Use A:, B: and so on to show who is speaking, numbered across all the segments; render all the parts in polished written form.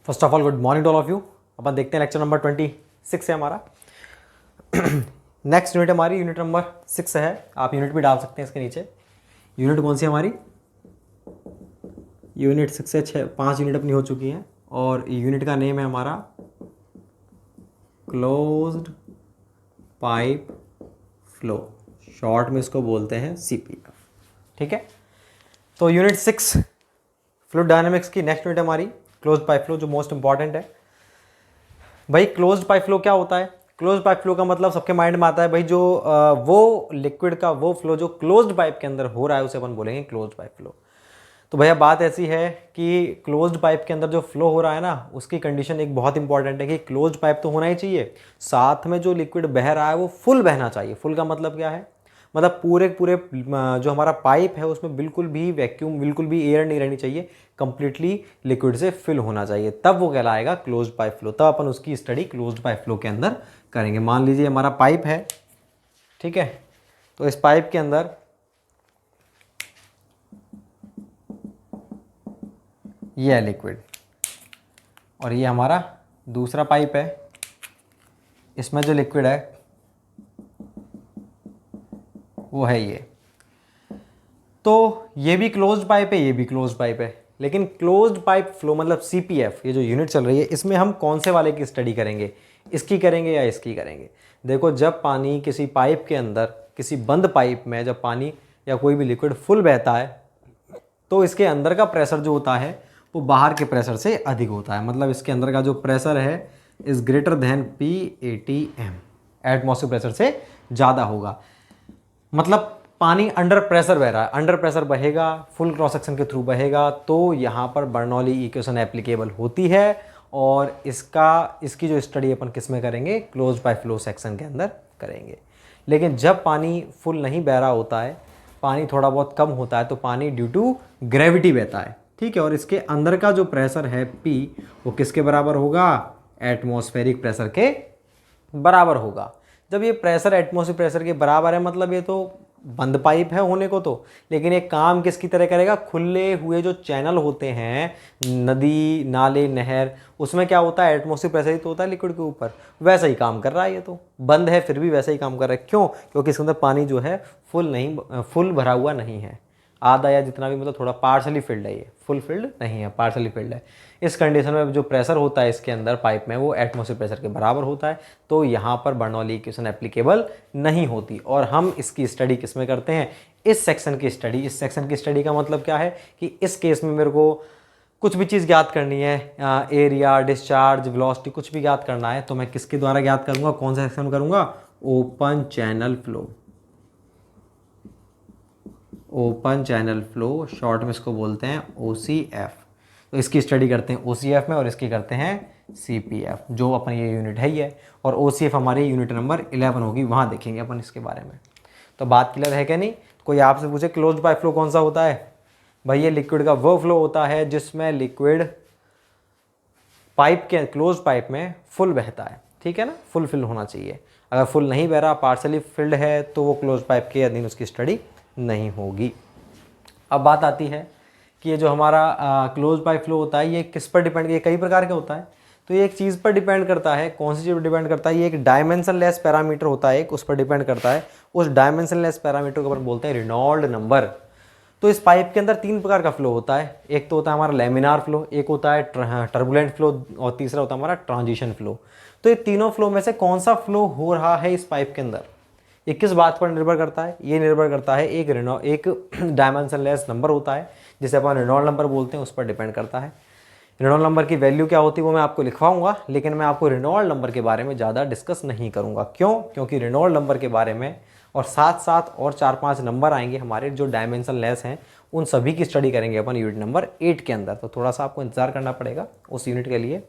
A: First of all good morning to all of you. अपन देखते हैं लेक्चर नंबर 26 है हमारा। नेक्स्ट यूनिट हमारी यूनिट नंबर 6 है। आप यूनिट भी डाल सकते हैं इसके नीचे। यूनिट कौन सी हमारी? यूनिट 6 है। 5 यूनिट अपनी हो चुकी हैं और यूनिट का नेम है हमारा क्लोज्ड पाइप फ्लो। शॉर्ट में इसको बोलते हैं CPF। ठीक है, तो यूनिट 6 फ्लूइड डायनामिक्स की नेक्स्ट यूनिट हमारी क्लोज्ड पाइप फ्लो, जो मोस्ट इंपॉर्टेंट है। भाई क्लोज्ड पाइप फ्लो क्या होता है? क्लोज्ड पाइप फ्लो का मतलब सबके माइंड में आता है भाई जो वो लिक्विड का वो फ्लो जो क्लोज्ड पाइप के अंदर हो रहा है उसे अपन बोलेंगे क्लोज्ड पाइप फ्लो। तो भैया बात ऐसी है कि क्लोज्ड पाइप के अंदर जो फ्लो हो रहा है ना, उसकी कंडीशन एक बहुत इंपॉर्टेंट है कि क्लोज्ड पाइप तो होना ही चाहिए, साथ में जो लिक्विड बह रहा है वो फुल बहना चाहिए। फुल का मतलब क्या है? मतलब पूरे पूरे जो हमारा पाइप है उसमें बिल्कुल भी वैक्यूम, बिल्कुल भी एयर नहीं रहनी चाहिए, कंप्लीटली लिक्विड से फिल होना चाहिए, तब वो कहलाएगा क्लोज्ड पाइप फ्लो। तब अपन उसकी स्टडी क्लोज्ड पाइप फ्लो के अंदर करेंगे। मान लीजिए हमारा पाइप है, ठीक है, तो इस पाइप के अंदर ये है लिक्विड और ये हमारा दूसरा पाइप है, इसमें जो लिक्विड है वो है ये। तो ये भी क्लोज्ड पाइप है, ये भी क्लोज्ड पाइप है, लेकिन क्लोज्ड पाइप फ्लो मतलब CPF, ये जो यूनिट चल रही है, इसमें हम कौन से वाले की स्टडी करेंगे? इसकी करेंगे या इसकी करेंगे? देखो, जब पानी किसी पाइप के अंदर, किसी बंद पाइप में जब पानी या कोई भी लिक्विड फुल बहता है तो इसके अंदर का प्रेशर जो होता है वो बाहर के प्रेशर से अधिक होता है। मतलब इसके अंदर का जो प्रेशर है is greater than PATM, atmospheric pressure से ज़्यादा होगा। मतलब पानी अंडर प्रेशर बह रहा है, अंडर प्रेशर बहेगा, फुल क्रॉस सेक्शन के थ्रू बहेगा, तो यहाँ पर बर्नौली इक्वेशन एप्लीकेबल होती है। और इसकी जो स्टडी अपन किस में करेंगे? क्लोज पाइप फ्लो सेक्शन के अंदर करेंगे। लेकिन जब पानी फुल नहीं बह रहा होता है, पानी थोड़ा बहुत कम होता है, तो पानी ड्यू टू ग्रेविटी बहता है, ठीक है, और इसके अंदर का जो प्रेशर है P, वो किसके बराबर होगा? एटमॉस्फेरिक प्रेशर के बराबर होगा। जब ये प्रेशर एटमॉस्फेरिक प्रेशर के बराबर है, मतलब ये तो बंद पाइप है होने को तो, लेकिन ये काम किसकी तरह करेगा? खुले हुए जो चैनल होते हैं, नदी, नाले, नहर, उसमें क्या होता है? एटमॉस्फेरिक प्रेशर ही तो होता है लिक्विड के ऊपर, वैसा ही काम कर रहा है। ये तो बंद है फिर भी वैसा ही काम कर रहा है। क्यों? क्योंकि इसके अंदर पानी जो है फुल भरा हुआ नहीं है, आधा या जितना भी, मतलब थोड़ा पार्शली फिल्ड है, ये फुल फिल्ड नहीं है, पार्शली फिल्ड है। इस कंडीशन में जो प्रेशर होता है इसके अंदर पाइप में, वो एटमॉस्फेरिक प्रेशर के बराबर होता है, तो यहाँ पर बर्नौली इक्वेशन एप्लीकेबल नहीं होती। और हम इसकी स्टडी किस में करते हैं? इस सेक्शन की स्टडी। इस सेक्शन की स्टडी का मतलब क्या है कि इस केस में मेरे को कुछ भी चीज़ ज्ञात करनी है, एरिया, डिस्चार्ज, वेलोसिटी, कुछ भी ज्ञात करना है, तो मैं किसके द्वारा ज्ञात करूँगा? कौन सा सेक्शन करूँगा? Open channel flow. Open channel flow, short में इसको बोलते हैं OCF। तो इसकी स्टडी करते हैं OCF में और इसकी करते हैं CPF, जो अपन ये यूनिट है ये। और OCF हमारी यूनिट नंबर 11 होगी, वहाँ देखेंगे अपन इसके बारे में। तो बात क्लियर है क्या? नहीं? कोई आपसे पूछे क्लोज पाइप फ्लो कौन सा होता है? भाई ये लिक्विड का वो फ्लो होता है जिसमें लिक्विड पाइप के, क्लोज पाइप में फुल बहता है, ठीक है ना, फुल फिल होना चाहिए। अगर फुल नहीं बह रहा, पार्सली फिल्ड है, तो वो क्लोज पाइप के अधीन उसकी स्टडी नहीं होगी। अब बात आती है कि ये जो हमारा क्लोज पाइप फ्लो होता है ये किस पर डिपेंड, ये कई प्रकार का होता है, तो ये एक चीज़ पर डिपेंड करता है। कौन सी चीज़ पर डिपेंड करता है? ये एक डायमेंशन लेस पैरामीटर होता है, एक उस पर डिपेंड करता है। उस डायमेंशन लेस पैरामीटर को अपन बोलते हैं रेनॉल्ड नंबर। तो इस पाइप के अंदर 3 प्रकार का फ्लो होता है। एक तो होता है हमारा लेमिनार फ्लो, एक होता है टर्बुलेंट फ्लो, और तीसरा होता है हमारा ट्रांजिशन फ्लो। तो ये तीनों फ्लो में से कौन सा फ्लो हो रहा है इस पाइप के अंदर, ये किस बात पर निर्भर करता है? ये निर्भर करता है एक डायमेंशनलेस नंबर होता है जिसे अपन रेनॉल्ड नंबर बोलते हैं, उस पर डिपेंड करता है। रेनॉल्ड नंबर की वैल्यू क्या होती है वो मैं आपको लिखवाऊंगा, लेकिन मैं आपको रेनॉल्ड नंबर के बारे में ज़्यादा डिस्कस नहीं करूंगा। क्यों? क्योंकि रेनॉल्ड नंबर के बारे में और साथ साथ और 4-5 नंबर आएंगे हमारे जो डायमेंशन लेस हैं, उन सभी की स्टडी करेंगे अपन यूनिट नंबर 8 के अंदर। तो थोड़ा सा आपको इंतजार करना पड़ेगा उस यूनिट के लिए,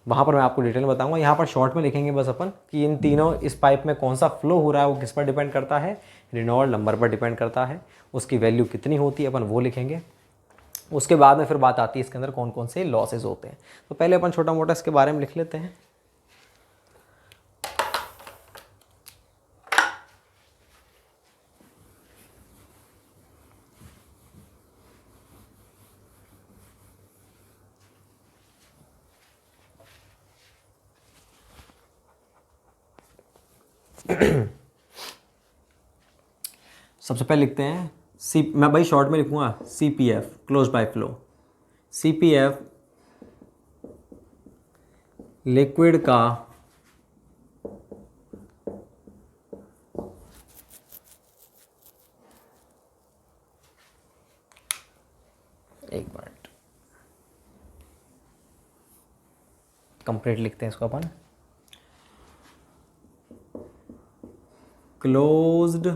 A: वहाँ पर मैं आपको डिटेल में बताऊंगा। यहाँ पर शॉर्ट में लिखेंगे बस अपन कि इन तीनों, इस पाइप में कौन सा फ्लो हो रहा है वो किस पर डिपेंड करता है? रेनॉल्ड नंबर पर डिपेंड करता है। उसकी वैल्यू कितनी होती है अपन वो लिखेंगे। उसके बाद में फिर बात आती है इसके अंदर कौन कौन से लॉसेज होते हैं। तो पहले अपन छोटा मोटा इसके बारे में लिख लेते हैं। सबसे पहले लिखते हैं मैं भाई शॉर्ट में लिखूंगा CPF, close pipe flow. CPF liquid का एक मिनट, कंप्लीट लिखते हैं इसको अपन। क्लोज्ड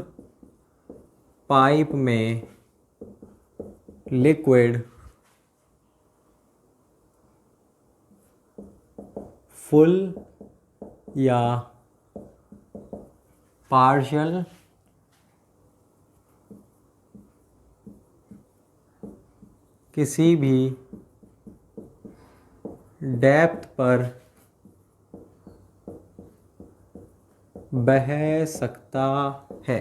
A: पाइप में लिक्विड फुल या पार्शियल किसी भी डेप्थ पर बह सकता है।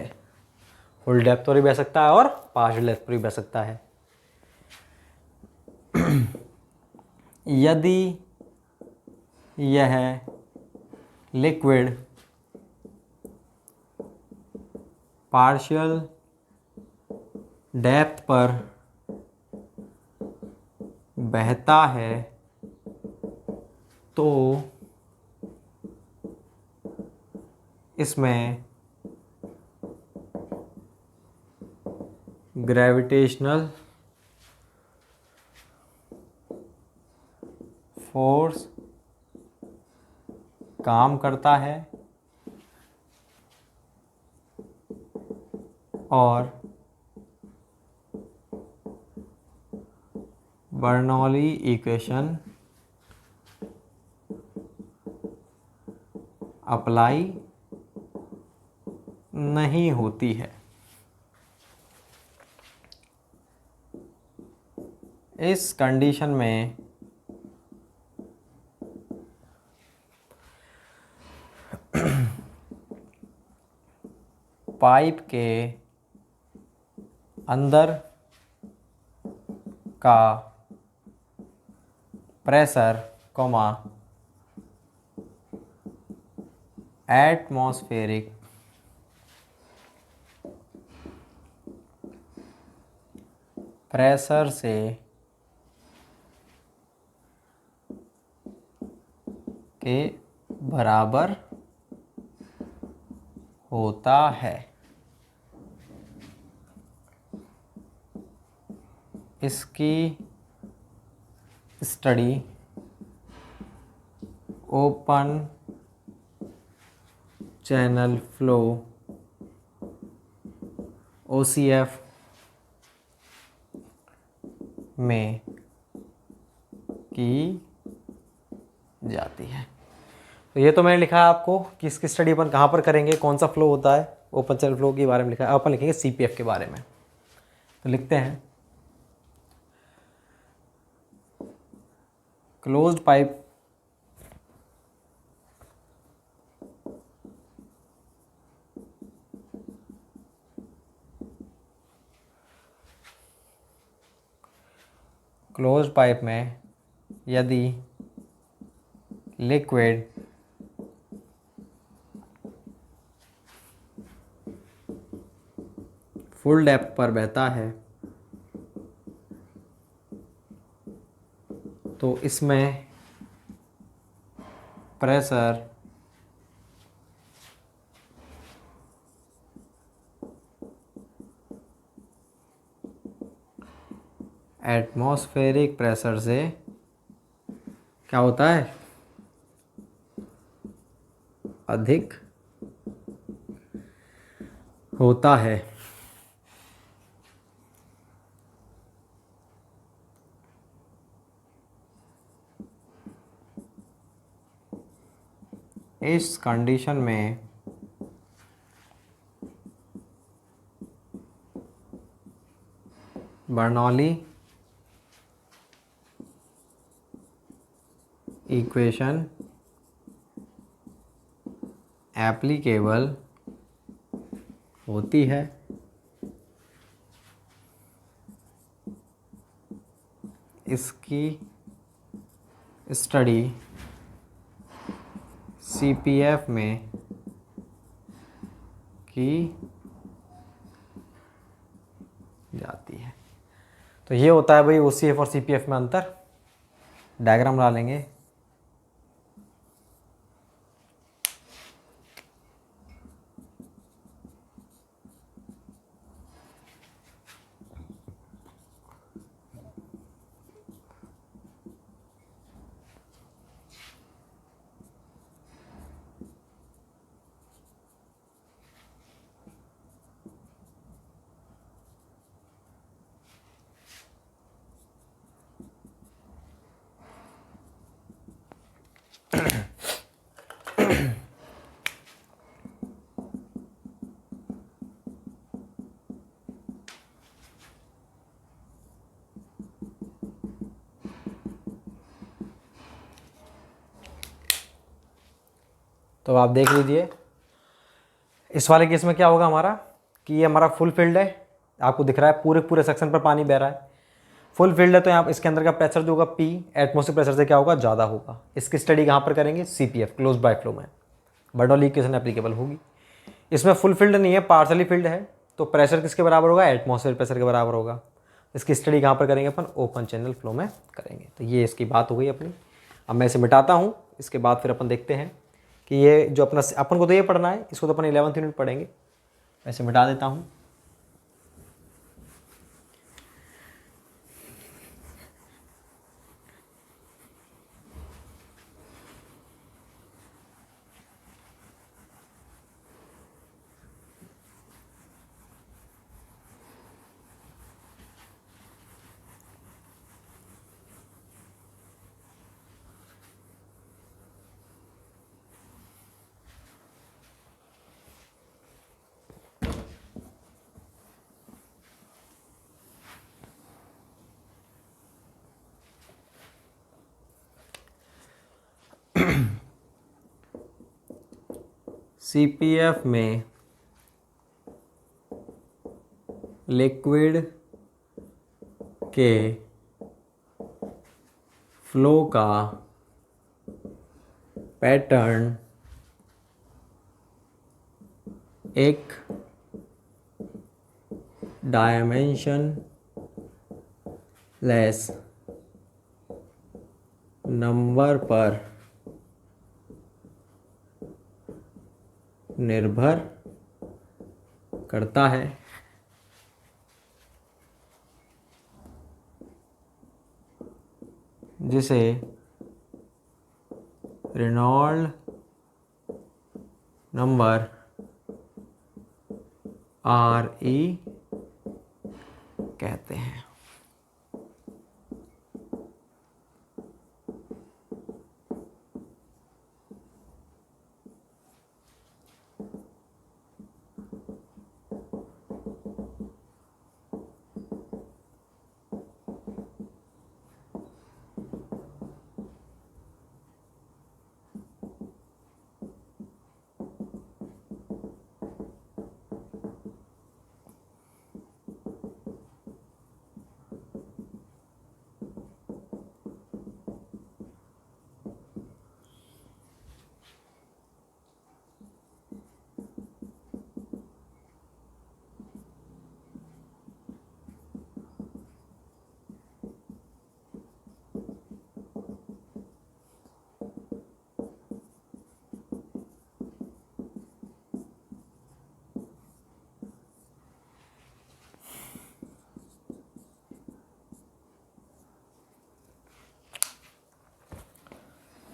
A: फुल डेप्थ पर भी बह सकता है और पार्शियल डेप्थ पर भी बह सकता है। यदि यह लिक्विड पार्शियल डेप्थ पर बहता है तो इसमें ग्रेविटेशनल फोर्स काम करता है और बर्नौली इक्वेशन अप्लाई नहीं होती है। इस कंडीशन में पाइप के अंदर का प्रेशर एटमॉस्फेरिक प्रेशर से के बराबर होता है। इसकी study open channel flow OCF में की जाती है। तो ये तो मैंने लिखा है आपको कि इसकी स्टडी अपन कहाँ पर करेंगे, कौन सा फ्लो होता है। ओपन चैनल फ्लो के बारे में लिखा है, अपन लिखेंगे CPF के बारे में। तो लिखते हैं क्लोज्ड पाइप क्लोज्ड पाइप में यदि लिक्विड फुल डेप्थ पर बहता है तो इसमें प्रेशर एटमॉस्फेरिक प्रेशर से क्या होता है, अधिक होता है। इस कंडीशन में बर्नौली इक्वेशन एप्लीकेबल होती है। इसकी स्टडी CPF में की जाती है। तो ये होता है भाई OCF और CPF में अंतर। डायग्राम ला लेंगे। तो आप देख लीजिए इस वाले केस में क्या होगा हमारा कि ये हमारा फुल फील्ड है, आपको दिख रहा है पूरे पूरे सेक्शन पर पानी बह रहा है, फुल फील्ड है। तो यहाँ इसके अंदर का प्रेशर जो होगा P एटमॉस्फेरिक प्रेशर से क्या होगा, ज़्यादा होगा। इसकी स्टडी कहाँ पर करेंगे, CPF क्लोज बाय फ्लो में, बर्नौली इक्वेशन एप्लीकेबल होगी। इसमें फुल फील्ड नहीं है, पार्शली फील्ड है, तो प्रेशर किसके बराबर होगा, एटमॉस्फेरिक प्रेशर के बराबर होगा। इसकी स्टडी कहाँ पर करेंगे अपन, ओपन चैनल फ्लो में करेंगे। तो ये इसकी बात हो गई अपनी। अब मैं इसे मिटाता हूँ, इसके बाद फिर अपन देखते हैं कि ये जो अपना अपन को तो ये पढ़ना है, इसको तो अपन 11th यूनिट पढ़ेंगे। मैं इसे मिटा देता हूँ। CPF में लिक्विड के फ्लो का पैटर्न एक डायमेंशन लेस नंबर पर निर्भर करता है, जिसे रेनॉल्ड नंबर RE कहते हैं।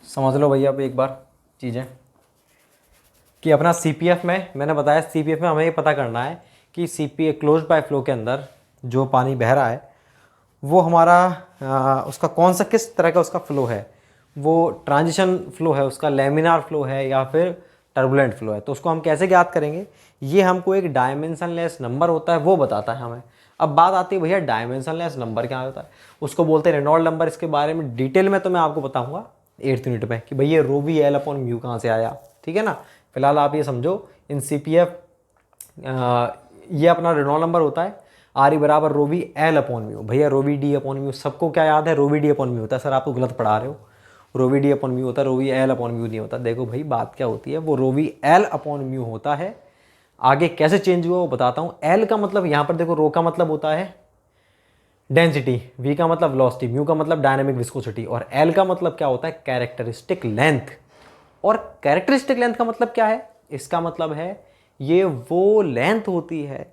A: समझ लो भैया अब एक बार चीज़ें कि अपना CPF में मैंने बताया, CPF में हमें ये पता करना है कि CPF क्लोज बाय फ्लो के अंदर जो पानी बह रहा है वो हमारा उसका कौन सा किस तरह का उसका फ्लो है, वो ट्रांजिशन फ्लो है, उसका लेमिनार फ्लो है या फिर टर्बुलेंट फ्लो है। तो उसको हम कैसे ज्ञात करेंगे, ये हमको एक डायमेंशनलेस नंबर होता है वो बताता है हमें। अब बात आती है भैया डायमेंशनलेस नंबर क्या होता है, उसको बोलते हैं रेनॉल्ड नंबर। इसके बारे में डिटेल में तो मैं आपको बताऊंगा 8th यूनिट में कि भैया रो वी एल अपॉन म्यू कहाँ से आया, ठीक है ना। फिलहाल आप ये समझो इन CPF ये अपना रेनॉल्ड नंबर होता है, RE बराबर रो वी एल अपॉन म्यू। भैया रो वी डी अपॉन म्यू सबको क्या याद है, rho V D upon mu होता है। सर आप तो गलत पढ़ा रहे हो, रो वी डी अपॉन म्यू होता है, rho V L upon mu नहीं होता। देखो भाई बात क्या होती है, वो रो वी एल अपॉन म्यू होता है आगे कैसे चेंज हुआ वो बताता हूँ। एल का मतलब यहाँ पर देखो, रो का मतलब होता है डेंसिटी, वी का मतलब वेलोसिटी, म्यू का मतलब डायनामिक विस्कोसिटी, और एल का मतलब क्या होता है कैरेक्टरिस्टिक लेंथ। और कैरेक्टरिस्टिक लेंथ का मतलब क्या है, इसका मतलब है ये वो लेंथ होती है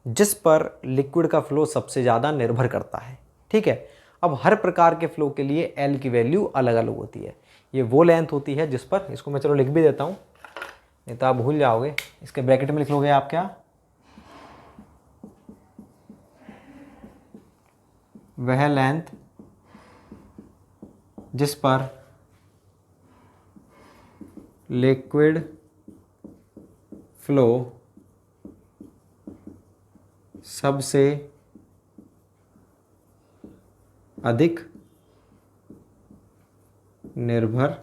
A: जिस पर लिक्विड का फ्लो सबसे ज़्यादा निर्भर करता है। ठीक है, अब हर प्रकार के फ्लो के लिए एल की वैल्यू अलग अलग होती है। ये वो लेंथ होती है जिस पर, इसको मैं चलो लिख भी देता हूँ, नहीं तो आप भूल जाओगे। इसके ब्रैकेट में लिख लोगे आप क्या, वह लेंथ जिस पर लिक्विड फ्लो सबसे अधिक निर्भर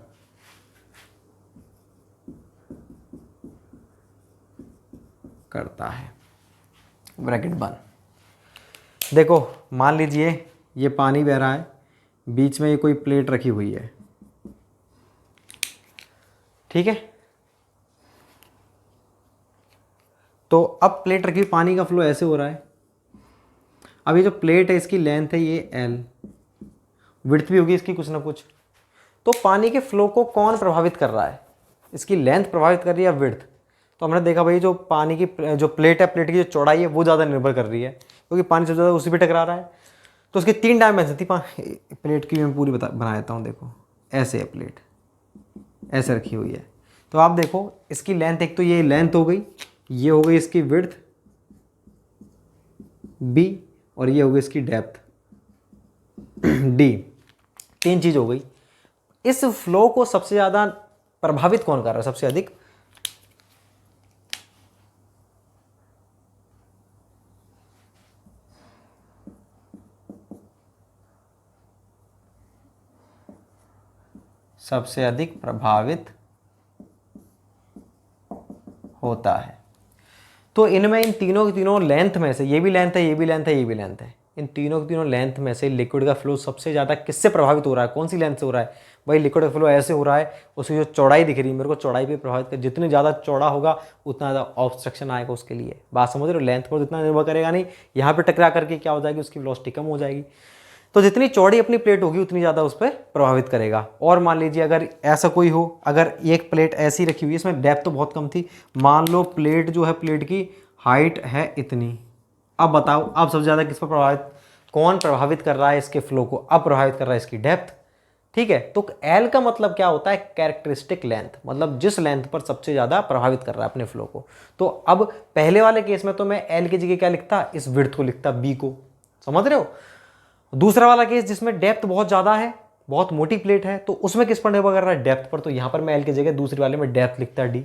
A: करता है, ब्रैकेट बंद। देखो मान लीजिए ये पानी बह रहा है, बीच में ये कोई प्लेट रखी हुई है, ठीक है। तो अब प्लेट रखी, पानी का फ्लो ऐसे हो रहा है। अब ये जो प्लेट है इसकी लेंथ है ये एल, विड्थ भी होगी इसकी कुछ ना कुछ। तो पानी के फ्लो को कौन प्रभावित कर रहा है, इसकी लेंथ प्रभावित कर रही है या विड्थ। तो हमने देखा भाई जो पानी की जो प्लेट है, प्लेट की जो चौड़ाई है वो ज़्यादा निर्भर कर रही है, क्योंकि पानी सबसे ज़्यादा उसी पे टकरा रहा है। तो उसकी 3 डायमेंशन थी प्लेट की, मैं पूरी बना देता हूँ। देखो ऐसे है प्लेट, ऐसे रखी हुई है। तो आप देखो इसकी लेंथ, एक तो ये लेंथ हो गई, ये हो गई इसकी विड्थ बी, और ये हो गई इसकी डेप्थ डी। 3 चीज़ हो गई। इस फ्लो को सबसे ज़्यादा प्रभावित कौन कर रहा है, सबसे अधिक प्रभावित होता है। तो इनमें इन तीनों की तीनों लेंथ में से, ये भी लेंथ है, ये भी लेंथ है, ये भी लेंथ है, इन तीनों की तीनों लेंथ में से लिक्विड का फ्लो सबसे ज़्यादा किससे प्रभावित हो रहा है, कौन सी लेंथ से हो रहा है। भाई लिक्विड का फ्लो ऐसे हो रहा है, उसकी जो चौड़ाई दिख रही है मेरे को, चौड़ाई पे प्रभावित कर, जितनी ज़्यादा चौड़ा होगा उतना ज़्यादा ऑब्स्ट्रक्शन आएगा उसके लिए। बात समझ रहे हो, लेंथ पर जितना निर्भर करेगा नहीं, यहाँ पर टकरा करके क्या हो जाएगी, उसकी वेलोसिटी कम हो जाएगी। तो जितनी चौड़ी अपनी प्लेट होगी उतनी ज़्यादा उस पर प्रभावित करेगा। और मान लीजिए अगर ऐसा कोई हो, अगर एक प्लेट ऐसी रखी हुई है, इसमें डेप्थ तो बहुत कम थी, मान लो प्लेट जो है, प्लेट की हाइट है इतनी। अब बताओ, अब सबसे ज़्यादा किस पर प्रभावित, कौन प्रभावित कर रहा है इसके फ्लो को, अब प्रभावित कर रहा है इसकी डेप्थ। ठीक है, तो एल का मतलब क्या होता है कैरेक्टरिस्टिक लेंथ, मतलब जिस लेंथ पर सबसे ज़्यादा प्रभावित कर रहा है अपने फ्लो को। तो अब पहले वाले केस में तो मैं एल की जगह क्या लिखता, इस विड्थ को लिखता, बी को, समझ रहे हो। दूसरा वाला केस जिसमें डेप्थ बहुत ज़्यादा है, बहुत मोटी प्लेट है, तो उसमें किस पर निर्भर कर रहा है, डेप्थ पर। तो यहाँ पर मैं एल की जगह दूसरी वाले में डेप्थ लिखता डी।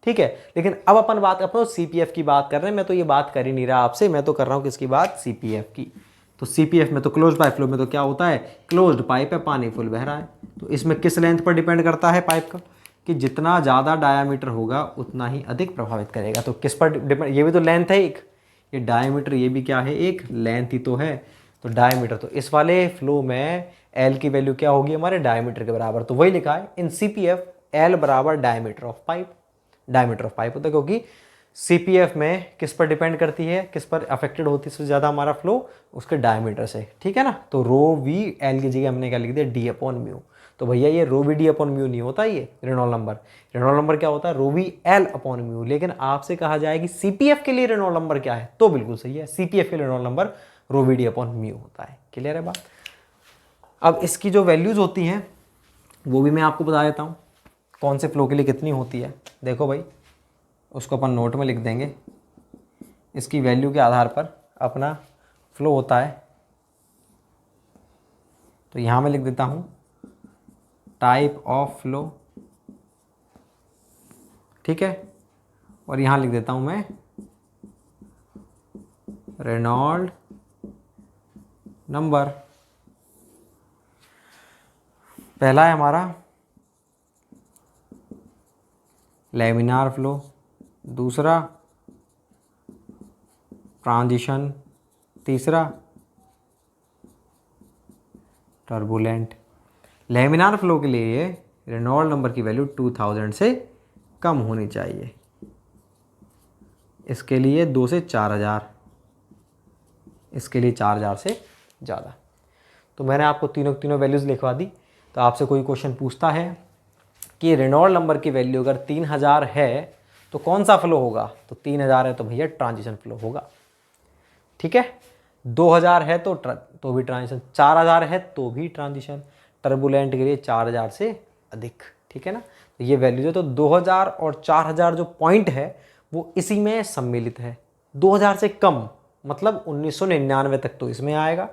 A: ठीक है, लेकिन अब अपन बात अपने सीपीएफ की बात कर रहे हैं। मैं तो ये बात कर ही नहीं रहा आपसे, मैं तो कर रहा हूँ किसकी बात, सीपीएफ की। तो सीपीएफ में तो क्लोज्ड पाइप फ्लो में तो क्या होता है, क्लोज्ड पाइप है, पानी फुल बह रहा है। तो इसमें किस लेंथ पर डिपेंड करता है पाइप का, कि जितना ज़्यादा डायामीटर होगा उतना ही अधिक प्रभावित करेगा। तो किस पर डिपेंड, ये भी तो लेंथ है एक, ये डायमीटर, ये भी क्या है, एक लेंथ ही तो है। तो डायमीटर, तो इस वाले फ्लो में एल की वैल्यू क्या होगी, हमारे डायमीटर के बराबर। तो वही लिखा है इन सीपीएफ, एल बराबर diameter of pipe. Diameter of pipe होता है, क्योंकि सीपीएफ में किस पर डिपेंड करती है, किस पर अफेक्टेड होती है सबसे ज़्यादा हमारा फ्लो, उसके डायमीटर से। ठीक है ना। तो रो वी एल की जगह हमने क्या लिख दिया, डी अपॉन म्यू। तो भैया ये रो वी डी अपॉन म्यू नहीं होता, ये रेनॉल्ड नंबर। रेनॉल्ड नंबर क्या होता है, rho V L upon mu. लेकिन आपसे कहा जाएगी सीपीएफ के लिए रेनॉल्ड नंबर क्या है, तो बिल्कुल सही है, सीपीएफ के लिए Reynold number rho V D upon mu होता है। क्लियर है बात। अब इसकी जो वैल्यूज होती हैं वो भी मैं आपको बता देता हूँ, कौन से फ्लो के लिए कितनी होती है। देखो भाई, उसको अपन नोट में लिख देंगे। इसकी वैल्यू के आधार पर अपना फ्लो होता है। तो यहाँ मैं लिख देता हूँ टाइप ऑफ फ्लो, ठीक है, और यहाँ लिख देता हूँ मैं रेनॉल्ड नंबर। पहला है हमारा लैमिनार फ्लो, दूसरा ट्रांजिशन, तीसरा टर्बुलेंट। लैमिनार फ्लो के लिए रेनॉल्ड नंबर की वैल्यू 2000 से कम होनी चाहिए। इसके लिए 2 से 4000, इसके लिए 4000 से ज़्यादा। तो मैंने आपको तीनों तीनों वैल्यूज़ लिखवा दी। तो आपसे कोई क्वेश्चन पूछता है कि रेनॉल्ड नंबर की वैल्यू अगर 3000 है तो कौन सा फ्लो होगा, तो 3000 है तो भैया ट्रांजिशन फ्लो होगा। ठीक है, 2000 है तो भी ट्रांजिशन, 4000 है तो भी ट्रांजिशन, टर्बुलेंट के लिए 4000 से अधिक। ठीक है ना, तो ये वैल्यूज है। तो 2000 और 4000 जो पॉइंट है वो इसी में सम्मिलित है। 2000 से कम मतलब 1999 तक तो इसमें आएगा,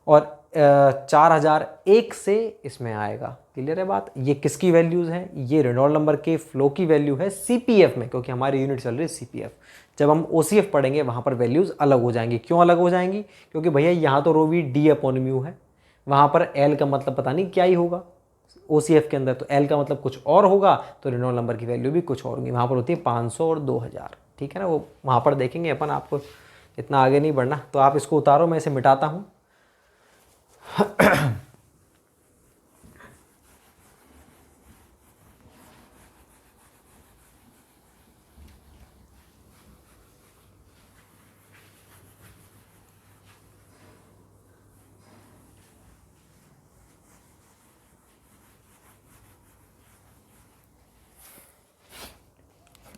A: और 4001 से इसमें आएगा। क्लियर है बात। ये किसकी वैल्यूज़ हैं, ये रेनॉल्ड नंबर के फ्लो की वैल्यू है सीपीएफ में, क्योंकि हमारी यूनिट चल रही है सीपीएफ। जब हम ओसीएफ पढ़ेंगे वहाँ पर वैल्यूज़ अलग हो जाएंगी। क्यों अलग हो जाएंगी, क्योंकि भैया यहाँ तो रो वी डी अपॉन म्यू है, वहाँ पर एल का मतलब पता नहीं क्या ही होगा ओसीएफ के अंदर, तो एल का मतलब कुछ और होगा, तो रेनॉल्ड नंबर की वैल्यू भी कुछ और होगी। वहाँ पर होती है 500 और 2000। ठीक है ना, वो वहाँ पर देखेंगे अपन, आपको इतना आगे नहीं बढ़ना। तो आप इसको उतारो, मैं इसे मिटाता हूँ।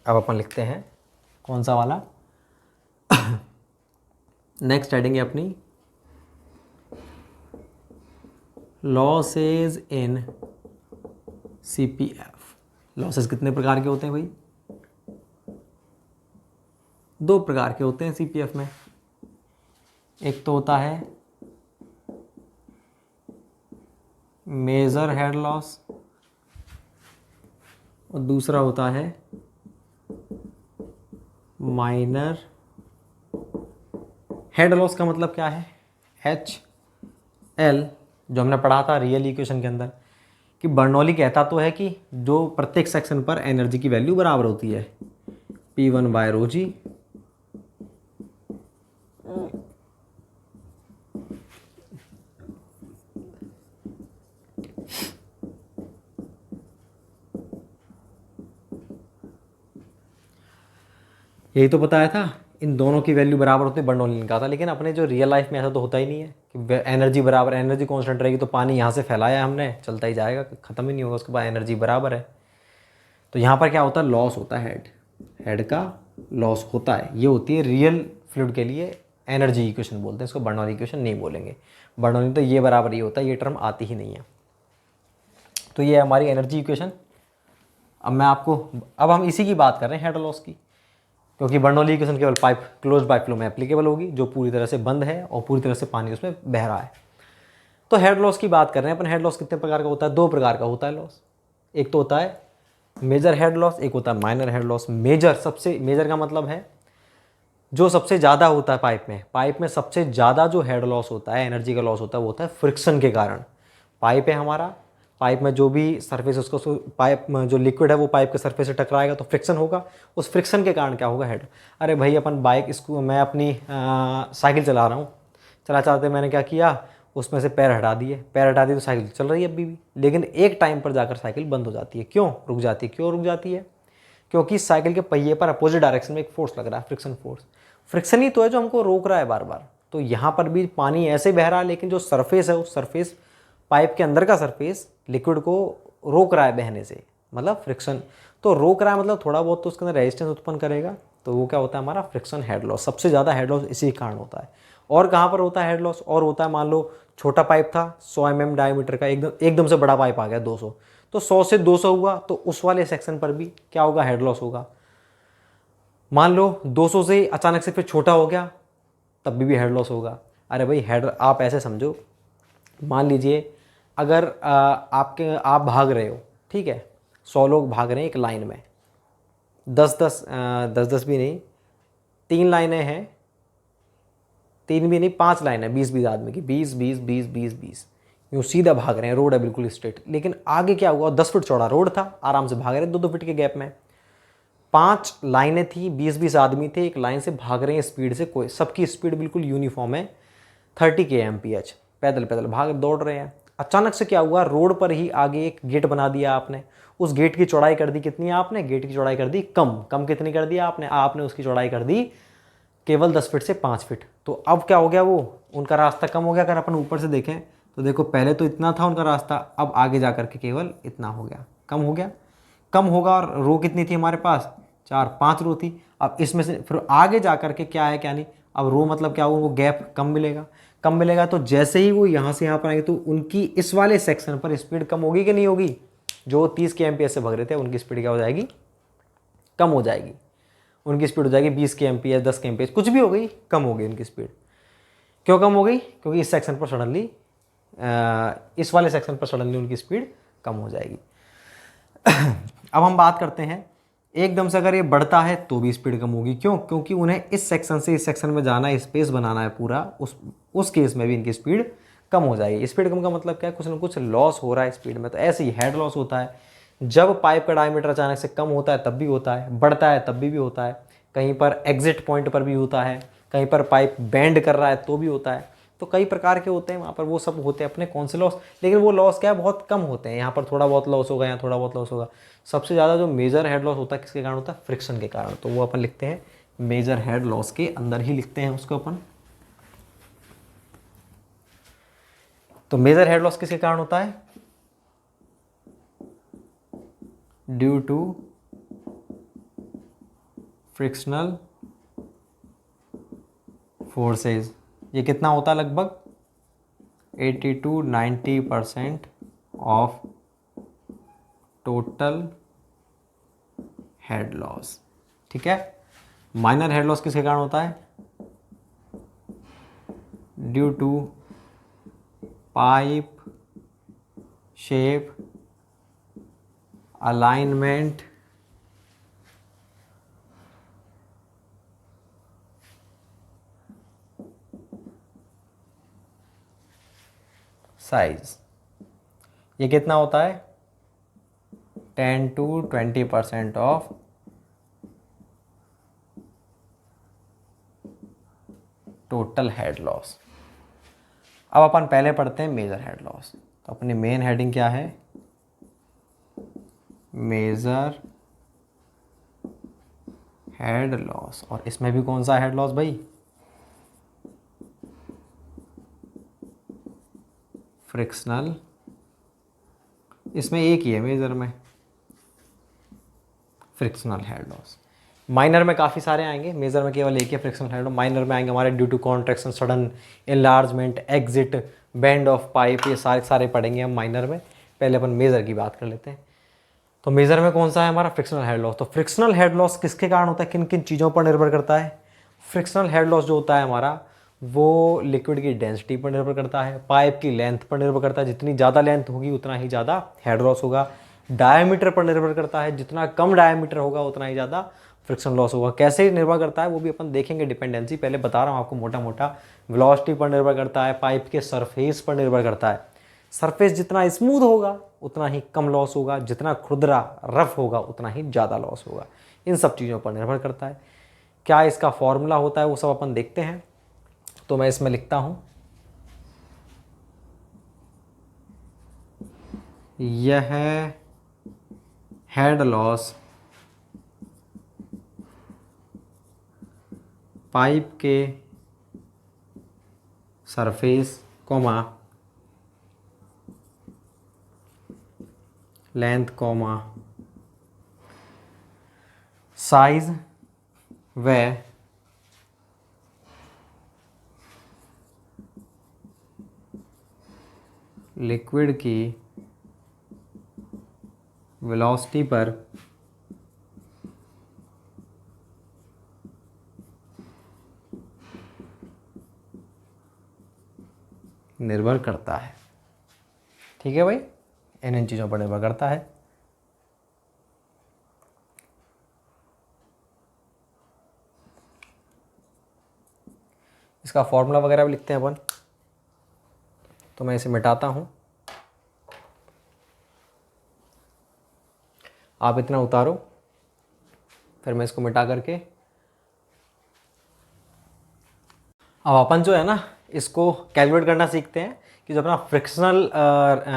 A: अब अपन लिखते हैं कौन सा वाला, नेक्स्ट हेडिंग है अपनी लॉसेज इन सीपीएफ। लॉसेज कितने प्रकार के होते हैं भाई, 2 प्रकार के होते हैं सीपीएफ में। एक तो होता है मेजर हेड लॉस और दूसरा होता है माइनर हेड लॉस। का मतलब क्या है, एच एल, जो हमने पढ़ा था रियल इक्वेशन के अंदर, कि बर्नौली कहता तो है कि जो प्रत्येक सेक्शन पर एनर्जी की वैल्यू बराबर होती है P1 बाय रो जी, यही तो बताया था। इन दोनों की वैल्यू बराबर होती है, बर्नौली ने कहा था। लेकिन अपने जो रियल लाइफ में ऐसा तो होता ही नहीं है कि एनर्जी बराबर, एनर्जी कांस्टेंट रहेगी तो पानी यहाँ से फैलाया हमने, चलता ही जाएगा, ख़त्म ही नहीं होगा, उसके बाद एनर्जी बराबर है। तो यहाँ पर क्या होता है, लॉस होता है, हेड का लॉस होता है। ये होती है रियल फ्लूइड के लिए एनर्जी इक्वेशन बोलते हैं इसको, बर्नौली इक्वेशन नहीं बोलेंगे। बर्नौली तो ये बराबर ये होता है, ये टर्म आती ही नहीं है। तो ये है हमारी एनर्जी इक्वेशन। अब हम इसी की बात कर रहे हैं, हेड लॉस की, क्योंकि बर्नौली इक्वेशन केवल पाइप क्लोज पाइप फ्लो में एप्लीकेबल होगी, जो पूरी तरह से बंद है और पूरी तरह से पानी उसमें बह रहा है। तो हेड लॉस की बात कर रहे हैं अपन। हेड लॉस कितने प्रकार का होता है, 2 प्रकार का होता है लॉस। एक तो होता है मेजर हेड लॉस, एक होता है माइनर हेड लॉस। मेजर का मतलब है जो सबसे ज़्यादा होता है पाइप में सबसे ज़्यादा जो हेड लॉस होता है, एनर्जी का लॉस होता है, वो होता है फ्रिक्शन के कारण। पाइप है हमारा, पाइप में जो भी सरफेस उसको, पाइप में जो लिक्विड है वो पाइप के सरफेस से टकराएगा तो फ्रिक्शन होगा। उस फ्रिक्शन के कारण क्या होगा, हेड। अरे भाई अपन मैं अपनी साइकिल चला रहा हूँ, चलाते मैंने क्या किया, उसमें से पैर हटा दिए तो साइकिल चल रही है अभी भी, लेकिन एक टाइम पर जाकर साइकिल बंद हो जाती है। क्यों रुक जाती है, क्योंकि साइकिल के पहिए पर अपोजिट डायरेक्शन में एक फोर्स लग रहा है, फ्रिक्शन फोर्स। फ्रिक्शन ही तो है जो हमको रोक रहा है बार बार। तो यहाँ पर भी पानी ऐसे बह रहा है, लेकिन जो सरफेस है, उस सरफेस पाइप के अंदर का सरफेस लिक्विड को रोक रहा है बहने से, मतलब फ्रिक्शन। तो रोक रहा है मतलब थोड़ा बहुत तो उसके अंदर रेजिस्टेंस उत्पन्न करेगा, तो वो क्या होता है हमारा फ्रिक्शन हेड लॉस। सबसे ज़्यादा हेड लॉस इसी कारण होता है। और कहाँ पर होता है हेड लॉस, और होता है, मान लो छोटा पाइप था 100 mm डायमीटर का, एकदम से बड़ा पाइप आ गया 200, तो 100 से 200 हुआ, तो उस वाले सेक्शन पर भी क्या होगा, हेड लॉस होगा। मान लो 200 से अचानक से फिर छोटा हो गया, तब भी हेड लॉस होगा। अरे भाई हेड, आप ऐसे समझो, मान लीजिए अगर आप भाग रहे हो, ठीक है, 100 लोग भाग रहे हैं एक लाइन में, 10 भी नहीं, 3 लाइनें हैं, 3 भी नहीं 5 लाइनें, 20 आदमी की, 20 यूँ सीधा भाग रहे हैं, रोड है बिल्कुल स्ट्रेट। लेकिन आगे क्या हुआ, 10 फीट चौड़ा रोड था, आराम से भाग रहे 2-2 फीट के गैप में। 5 लाइनें थी, 20 आदमी थे, एक लाइन से भाग रहे हैं स्पीड से, कोई सबकी स्पीड बिल्कुल यूनिफॉर्म है, 30 kmph, पैदल भाग दौड़ रहे हैं। अचानक से क्या हुआ, रोड पर ही आगे एक गेट बना दिया आपने, उस गेट की चौड़ाई कर दी कितनी आपने, गेट की चौड़ाई कर दी कम, कम कितनी कर दी आपने, आपने उसकी चौड़ाई कर दी केवल 10 फीट से 5 फीट। तो अब क्या हो गया, वो उनका रास्ता कम हो गया। अगर अपन ऊपर से देखें तो देखो पहले तो इतना था उनका रास्ता, अब आगे जा कर के केवल इतना हो गया, कम हो गया, कम होगा। और रो कितनी थी हमारे पास, 4-5 रो थी। अब इसमें से फिर आगे जा कर के क्या है क्या नहीं, अब रो मतलब क्या हुआ, वो गैप कम मिलेगा, कम मिलेगा। तो जैसे ही वो यहाँ से यहाँ पर आएंगे तो उनकी इस वाले सेक्शन पर स्पीड कम होगी कि नहीं होगी, जो 30 के एमपीएस से भग रहे थे उनकी स्पीड क्या हो जाएगी, कम हो जाएगी। उनकी स्पीड हो जाएगी 20 के एमपीएस, 10 के एमपीएस, कुछ भी हो गई, कम हो गई उनकी स्पीड। क्यों कम हो गई, क्योंकि इस सेक्शन पर सडनली, इस वाले सेक्शन पर सडनली उनकी स्पीड कम हो जाएगी। अब हम बात करते हैं, एकदम से अगर ये बढ़ता है तो भी स्पीड कम होगी। क्यों, क्योंकि उन्हें इस सेक्शन से इस सेक्शन में जाना है, स्पेस बनाना है पूरा, उस केस में भी इनकी स्पीड कम हो जाएगी। स्पीड कम का मतलब क्या है, कुछ ना कुछ लॉस हो रहा है स्पीड में। तो ऐसे ही हेड लॉस होता है, जब पाइप का डायमीटर अचानक से कम होता है तब भी होता है, बढ़ता है तब भी होता है, कहीं पर एग्जिट पॉइंट पर भी होता है, कहीं पर पाइप बेंड कर रहा है तो भी होता है। तो कई प्रकार के होते हैं वहाँ पर, वो सब होते हैं अपने कौन से लॉस, लेकिन वो लॉस क्या है, बहुत कम होते हैं। यहाँ पर थोड़ा बहुत लॉस होगा, यहाँ थोड़ा बहुत लॉस होगा। सबसे ज़्यादा जो मेजर हेड लॉस होता है किसके कारण होता है, फ्रिक्शन के कारण। तो वो अपन लिखते हैं मेजर हेड लॉस के अंदर ही लिखते हैं उसको अपन। तो मेजर हेड लॉस किसके कारण होता है, ड्यू टू फ्रिक्शनल फोर्सेज। ये कितना होता है, लगभग 80-90% ऑफ टोटल हेड लॉस। ठीक है। माइनर हेड लॉस किसके कारण होता है, due to pipe shape, alignment, size. ये कितना होता है, 10-20% ऑफ टोटल हेड लॉस। अब अपन पहले पढ़ते हैं मेजर हेड लॉस। तो अपनी मेन हेडिंग क्या है, मेजर हेड लॉस। और इसमें भी कौन सा हेड लॉस भाई, फ्रिक्शनल। इसमें एक ही है मेजर में, फ्रिक्शनल हेड लॉस। माइनर में काफ़ी सारे आएंगे, मेजर में केवल एक ही फ्रिक्शनल हेड लॉस। माइनर में आएंगे हमारे due to contraction, sudden enlargement, exit, bend of pipe, ये सारे सारे पढ़ेंगे हम माइनर में। पहले अपन मेजर की बात कर लेते हैं। तो मेजर में कौन सा है हमारा, फ्रिक्शनल हेड लॉस। तो फ्रिक्शनल हेड लॉस किसके कारण होता है, किन किन चीज़ों पर निर्भर करता है। फ्रिक्शनल हेड लॉस जो होता है हमारा, वो लिक्विड की डेंसिटी पर निर्भर करता है, पाइप की लेंथ पर निर्भर करता है, जितनी ज़्यादा लेंथ होगी उतना ही ज़्यादा हेड लॉस होगा। डायमीटर पर निर्भर करता है, जितना कम डायमीटर होगा उतना ही ज़्यादा फ्रिक्शन लॉस होगा। कैसे निर्भर करता है वो भी अपन देखेंगे, डिपेंडेंसी पहले बता रहा हूँ आपको मोटा मोटा। वेलोसिटी पर निर्भर करता है, पाइप के सरफेस पर निर्भर करता है। सरफेस जितना स्मूथ होगा उतना ही कम लॉस होगा, जितना खुरदरा रफ होगा उतना ही ज़्यादा लॉस होगा। इन सब चीज़ों पर निर्भर करता है। क्या इसका फॉर्मूला होता है वो सब अपन देखते हैं। तो मैं इसमें लिखता हूँ, यह हेड लॉस पाइप के surface comma length comma size व लिक्विड की वेलोसिटी पर निर्भर करता है। ठीक है भाई, इन चीज़ों पर निर्भर करता है। इसका फॉर्मूला वगैरह भी लिखते हैं अपन। तो मैं इसे मिटाता हूँ, आप इतना उतारो, फिर मैं इसको मिटा करके, अब अपन जो है ना इसको कैलकुलेट करना सीखते हैं कि जो अपना फ्रिक्शनल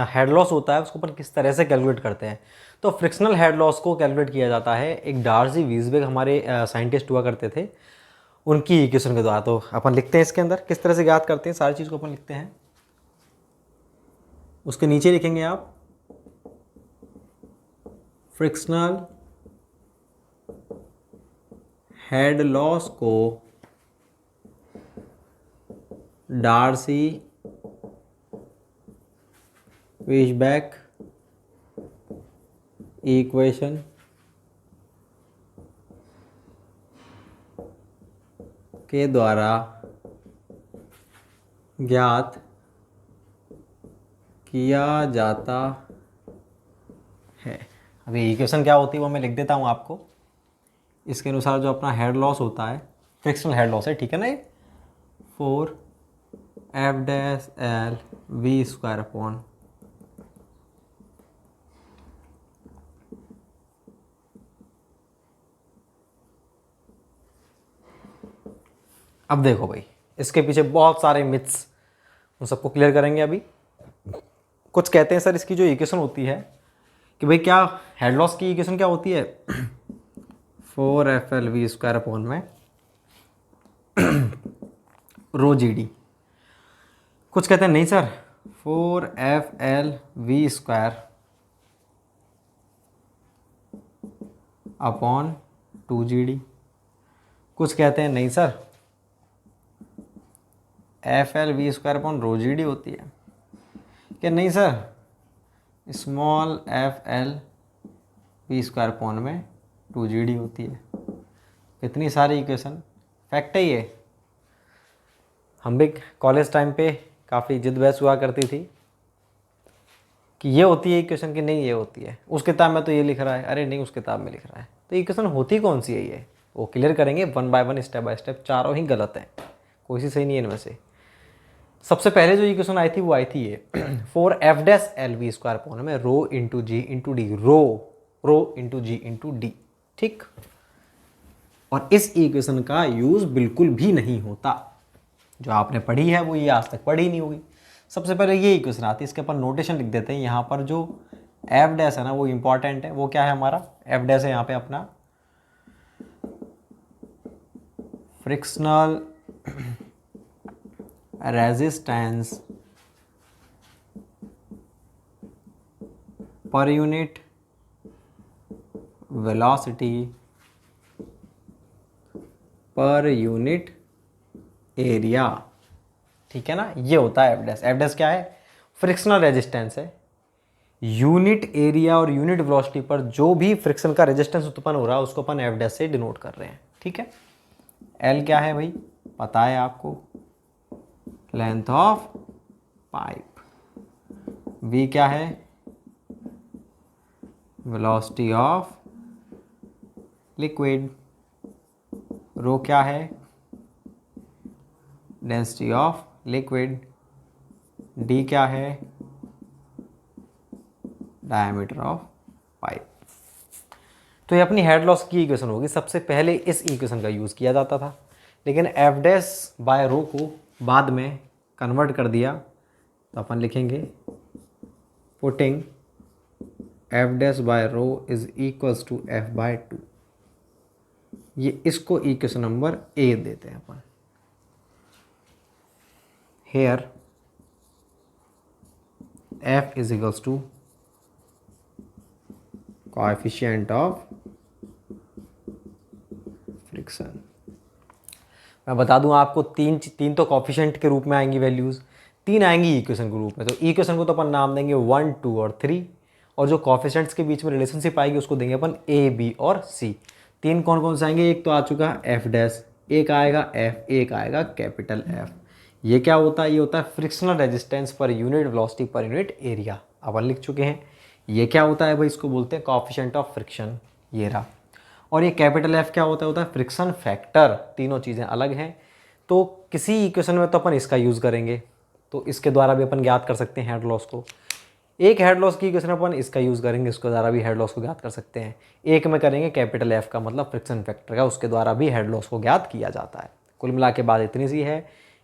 A: हेड लॉस होता है उसको अपन किस तरह से कैलकुलेट करते हैं। तो फ्रिक्शनल हेड लॉस को कैलकुलेट किया जाता है, एक डार्सी वीजबेक हमारे साइंटिस्ट हुआ करते थे, उनकी इक्वेशन के द्वारा। तो अपन लिखते हैं इसके अंदर किस तरह से ज्ञात करते हैं, सारी चीज़ को अपन लिखते हैं। उसके नीचे लिखेंगे आप फ्रिक्शनल हेड लॉस को डार्सी वीजबेक इक्वेशन के द्वारा ज्ञात किया जाता है। अभी इक्वेशन क्या होती है वो मैं लिख देता हूँ आपको। इसके अनुसार जो अपना हेड लॉस होता है, फ्रिक्शनल हेड लॉस है, ठीक है ना, ये 4F-L V²। अब देखो भाई, इसके पीछे बहुत सारे मिथ्स, उन सबको क्लियर करेंगे अभी। कुछ कहते हैं सर इसकी जो इक्वेशन होती है कि भाई क्या हेड लॉस की इक्वेशन क्या होती है 4FLV² में रो GD। कुछ कहते हैं नहीं सर 4FLV² अपॉन 2GD। कुछ कहते हैं नहीं sir FLV² upon rho GD होती है। क्या नहीं सर स्मॉल FLV² अपॉन में 2GD होती है। कितनी सारी इक्वेशन, फैक्ट है ये। हम भी कॉलेज टाइम पे काफ़ी जिद बहस हुआ करती थी कि ये होती है इक्वेशन की, नहीं ये होती है, उस किताब में तो ये लिख रहा है, अरे नहीं उस किताब में लिख रहा है। तो इक्वेशन होती कौन सी है ये, वो क्लियर करेंगे one by one, step by step. चारों ही गलत हैं, कोई सी सही नहीं है इनमें से। सबसे पहले जो इक्वेशन आई थी वो आई थी ये 4F-LV² अपॉन में रो इंटू जी इंटू डी, रो इंटू जी इंटू डी, ठीक। और इस इक्वेशन का यूज बिल्कुल भी नहीं होता, जो आपने पढ़ी है वो ये आज तक पढ़ी नहीं होगी। सबसे पहले ये इक्वेशन आती है, इसके अपन नोटेशन लिख देते हैं। यहाँ पर जो F' है ना वो इंपॉर्टेंट है। वो क्या है हमारा F' है यहाँ पे अपना frictional resistance per unit velocity per unit area, ठीक है ना। ये होता है F'। F' क्या है, फ्रिक्शनल रेजिस्टेंस है। यूनिट एरिया और यूनिट वेलोसिटी पर जो भी फ्रिक्शन का रेजिस्टेंस उत्पन्न हो रहा है उसको अपन F' से डिनोट कर रहे हैं, ठीक है। L क्या है भाई, पता है आपको, लेंथ ऑफ पाइप। V क्या है, वेलोसिटी ऑफ लिक्विड। रो क्या है, डेंसिटी ऑफ लिक्विड। D क्या है, डायमीटर ऑफ पाइप। तो ये अपनी हेड लॉस की इक्वेशन होगी। सबसे पहले इस इक्वेशन का यूज़ किया जाता था, लेकिन F' बाय रो को बाद में कन्वर्ट कर दिया। तो अपन लिखेंगे putting F' by rho is equals to F/2। ये इसको इक्वेशन नंबर A देते हैं अपन। Here F is equals to coefficient of friction. मैं बता दूं आपको, तीन तो कोएफिशिएंट के रूप में आएंगी वैल्यूज़, 3 आएंगी इक्वेशन के रूप में। तो इक्वेशन को तो अपन नाम देंगे 1, 2 और 3, और जो कोएफिशिएंट्स के बीच में रिलेशनशिप आएगी उसको देंगे अपन A, B और C। 3 कौन कौन से आएंगे, एक तो आ चुका F', एक आएगा F, एक आएगा कैपिटल F। ये क्या होता है, ये होता है frictional resistance per unit velocity per unit area, अपन लिख चुके हैं। ये क्या होता है भाई, इसको बोलते हैं कोएफिशिएंट ऑफ फ्रिक्शन, ये रहा। और ये कैपिटल F क्या होता है फ्रिक्शन फैक्टर। तीनों चीज़ें अलग हैं, तो किसी इक्वेशन में तो अपन इसका यूज़ करेंगे, तो इसके द्वारा भी अपन ज्ञात कर सकते हैं हेड लॉस को। एक हेड लॉस की इक्वेशन अपन इसका यूज़ करेंगे, इसके द्वारा भी हेड लॉस को ज्ञात कर सकते हैं। एक में करेंगे कैपिटल F का मतलब फ्रिक्शन फैक्टर का, उसके द्वारा भी हेड लॉस को ज्ञात किया जाता है। कुल मिला के बात इतनी सी है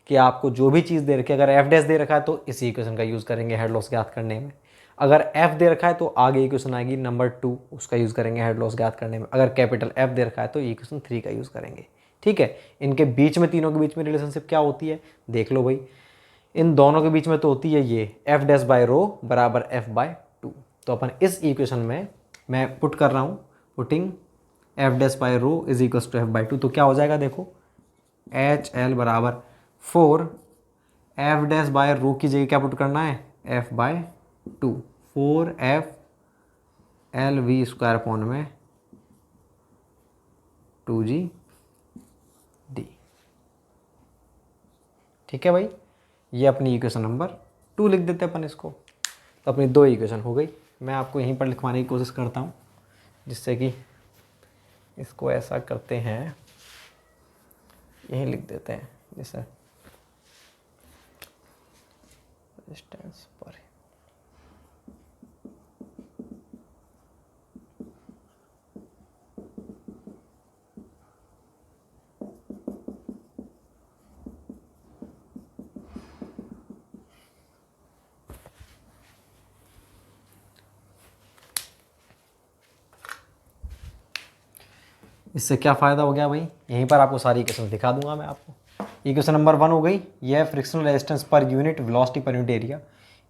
A: कि आपको जो भी चीज़ दे रखी है, अगर एफ डैश दे रखा है तो इसी इक्वेशन का यूज़ करेंगे हेड लॉस ज्ञात करने में। अगर एफ दे रखा है तो आगे इक्वेशन आएगी नंबर 2, उसका यूज़ करेंगे हेड लॉस ज्ञात करने में। अगर कैपिटल एफ दे रखा है तो इक्वेशन 3 का यूज़ करेंगे। ठीक है, इनके बीच में, तीनों के बीच में रिलेशनशिप क्या होती है देख लो भाई। इन दोनों के बीच में तो होती है ये एफ डैश बाय रो बराबर एफ बाय 2। तो अपन इस इक्वेशन में मैं पुट कर रहा हूँ, putting f dash by rho is equal to f by 2। तो क्या हो जाएगा देखो, एच एल बराबर 4 एफ डैश बाय रो की जगह क्या पुट करना है, f by 2, 4 f L V square upon में 2g डी। ठीक है भाई, ये अपनी इक्वेशन नंबर 2 लिख देते हैं अपन इसको। तो अपनी 2 इक्वेशन हो गई। मैं आपको यहीं पर लिखवाने की कोशिश करता हूँ, जिससे कि इसको ऐसा करते हैं, यहीं लिख देते हैं जैसे रेजिस्टेंस पर। इससे क्या फ़ायदा हो गया भाई, यहीं पर आपको सारी इक्वेशन दिखा दूंगा मैं आपको। इक्वेशन नंबर 1 हो गई, यह frictional resistance per unit velocity per unit area.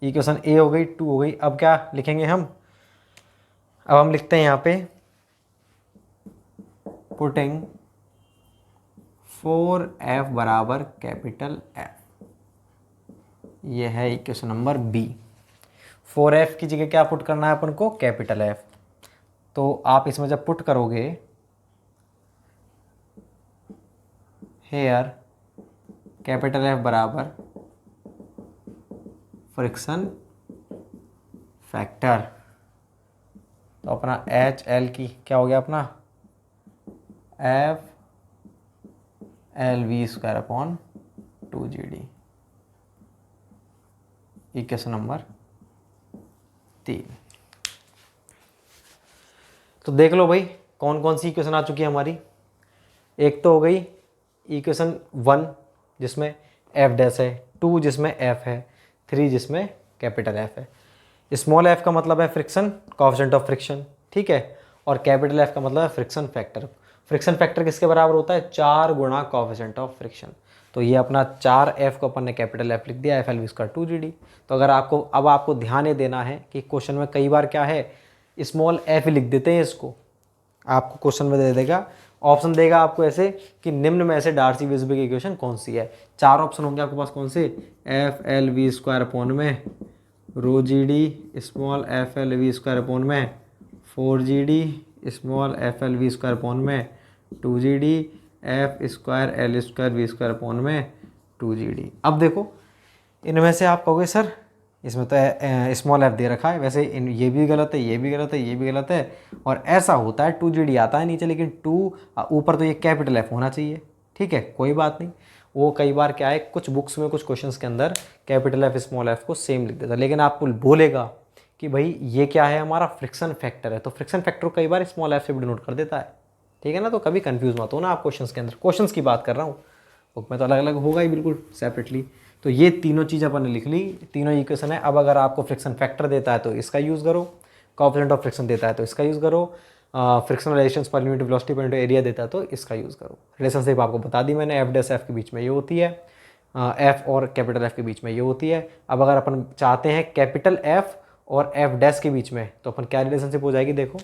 A: Equation A हो गई, 2 हो गई। अब क्या लिखेंगे हम, अब हम लिखते हैं यहाँ पे पुटिंग 4F बराबर कैपिटल F। ये है इक्वेशन नंबर बी। 4F की जगह क्या पुट करना है अपन को, कैपिटल F। तो आप इसमें जब पुट करोगे हेयर कैपिटल F बराबर फ्रिक्शन फैक्टर, तो अपना एच एल की क्या हो गया अपना F L V square upon 2g D. Equation number 3। तो देख लो भाई कौन कौन सी इक्वेशन आ चुकी है हमारी। एक तो हो गई इक्वेशन 1 जिसमें एफ डैश है, 2 जिसमें एफ है, 3 जिसमें कैपिटल एफ है। स्मॉल एफ का मतलब है फ्रिक्शन कोएफिशिएंट ऑफ फ्रिक्शन, ठीक है, और कैपिटल एफ का मतलब है फ्रिक्शन फैक्टर। फ्रिक्शन फैक्टर किसके बराबर होता है, 4 गुणा कोएफिशिएंट ऑफ फ्रिक्शन। तो ये अपना 4F को अपन ने कैपिटल F लिख दिया, F L V square 2g D. तो अगर आपको अब आपको ध्यान ये देना है कि क्वेश्चन में कई बार क्या है स्मॉल एफ लिख देते हैं इसको, आपको क्वेश्चन में दे देगा, ऑप्शन देगा आपको ऐसे कि निम्न में से डार्सी-वेईसबर्ग की इक्वेशन कौन सी है। 4 ऑप्शन होंगे आपके पास, कौन से, F L V square upon में rho g D small f L V square upon में 4g D small f L V square upon में 2g D F square L square V square upon में 2g D. अब देखो इनमें से आप कहोगे सर इसमें तो स्मॉल एफ दे रखा है, वैसे इन ये भी गलत है, ये भी गलत है, ये भी गलत है, और ऐसा होता है 2g डी आता है नीचे, लेकिन 2 ऊपर तो ये कैपिटल एफ होना चाहिए। ठीक है, कोई बात नहीं, वो कई बार क्या है कुछ बुक्स में कुछ क्वेश्चंस के अंदर कैपिटल एफ स्मॉल एफ को सेम लिख देता है, लेकिन आपको बोलेगा कि भाई ये क्या है हमारा फ्रिक्शन फैक्टर है, तो फ्रिक्शन फैक्टर को कई बार स्मॉल एफ से भी डिनोट कर देता है। ठीक है ना, तो कभी कंफ्यूज मत हो ना आप क्वेश्चंस के अंदर, क्वेश्चंस की बात कर रहा हूँ, बुक में तो अलग अलग होगा ही बिल्कुल सेपरेटली। तो ये तीनों चीज़ अपन ने लिख ली, तीनों इक्वेशन है। अब अगर आपको फ्रिक्शन फैक्टर देता है तो इसका यूज़ करो, कोएफिशिएंट ऑफ फ्रिक्शन देता है तो इसका यूज़ करो, frictional resistance per unit velocity per unit area देता है तो इसका यूज़ करो। रिलेशनशिप आपको बता दी मैंने, एफ डैश एफ के बीच में ये होती है, एफ और कैपिटल एफ के बीच में ये होती है। अब अगर अपन चाहते हैं कैपिटल एफ और एफ डैश के बीच में, तो अपन क्या रिलेशनशिप हो जाएगी देखो,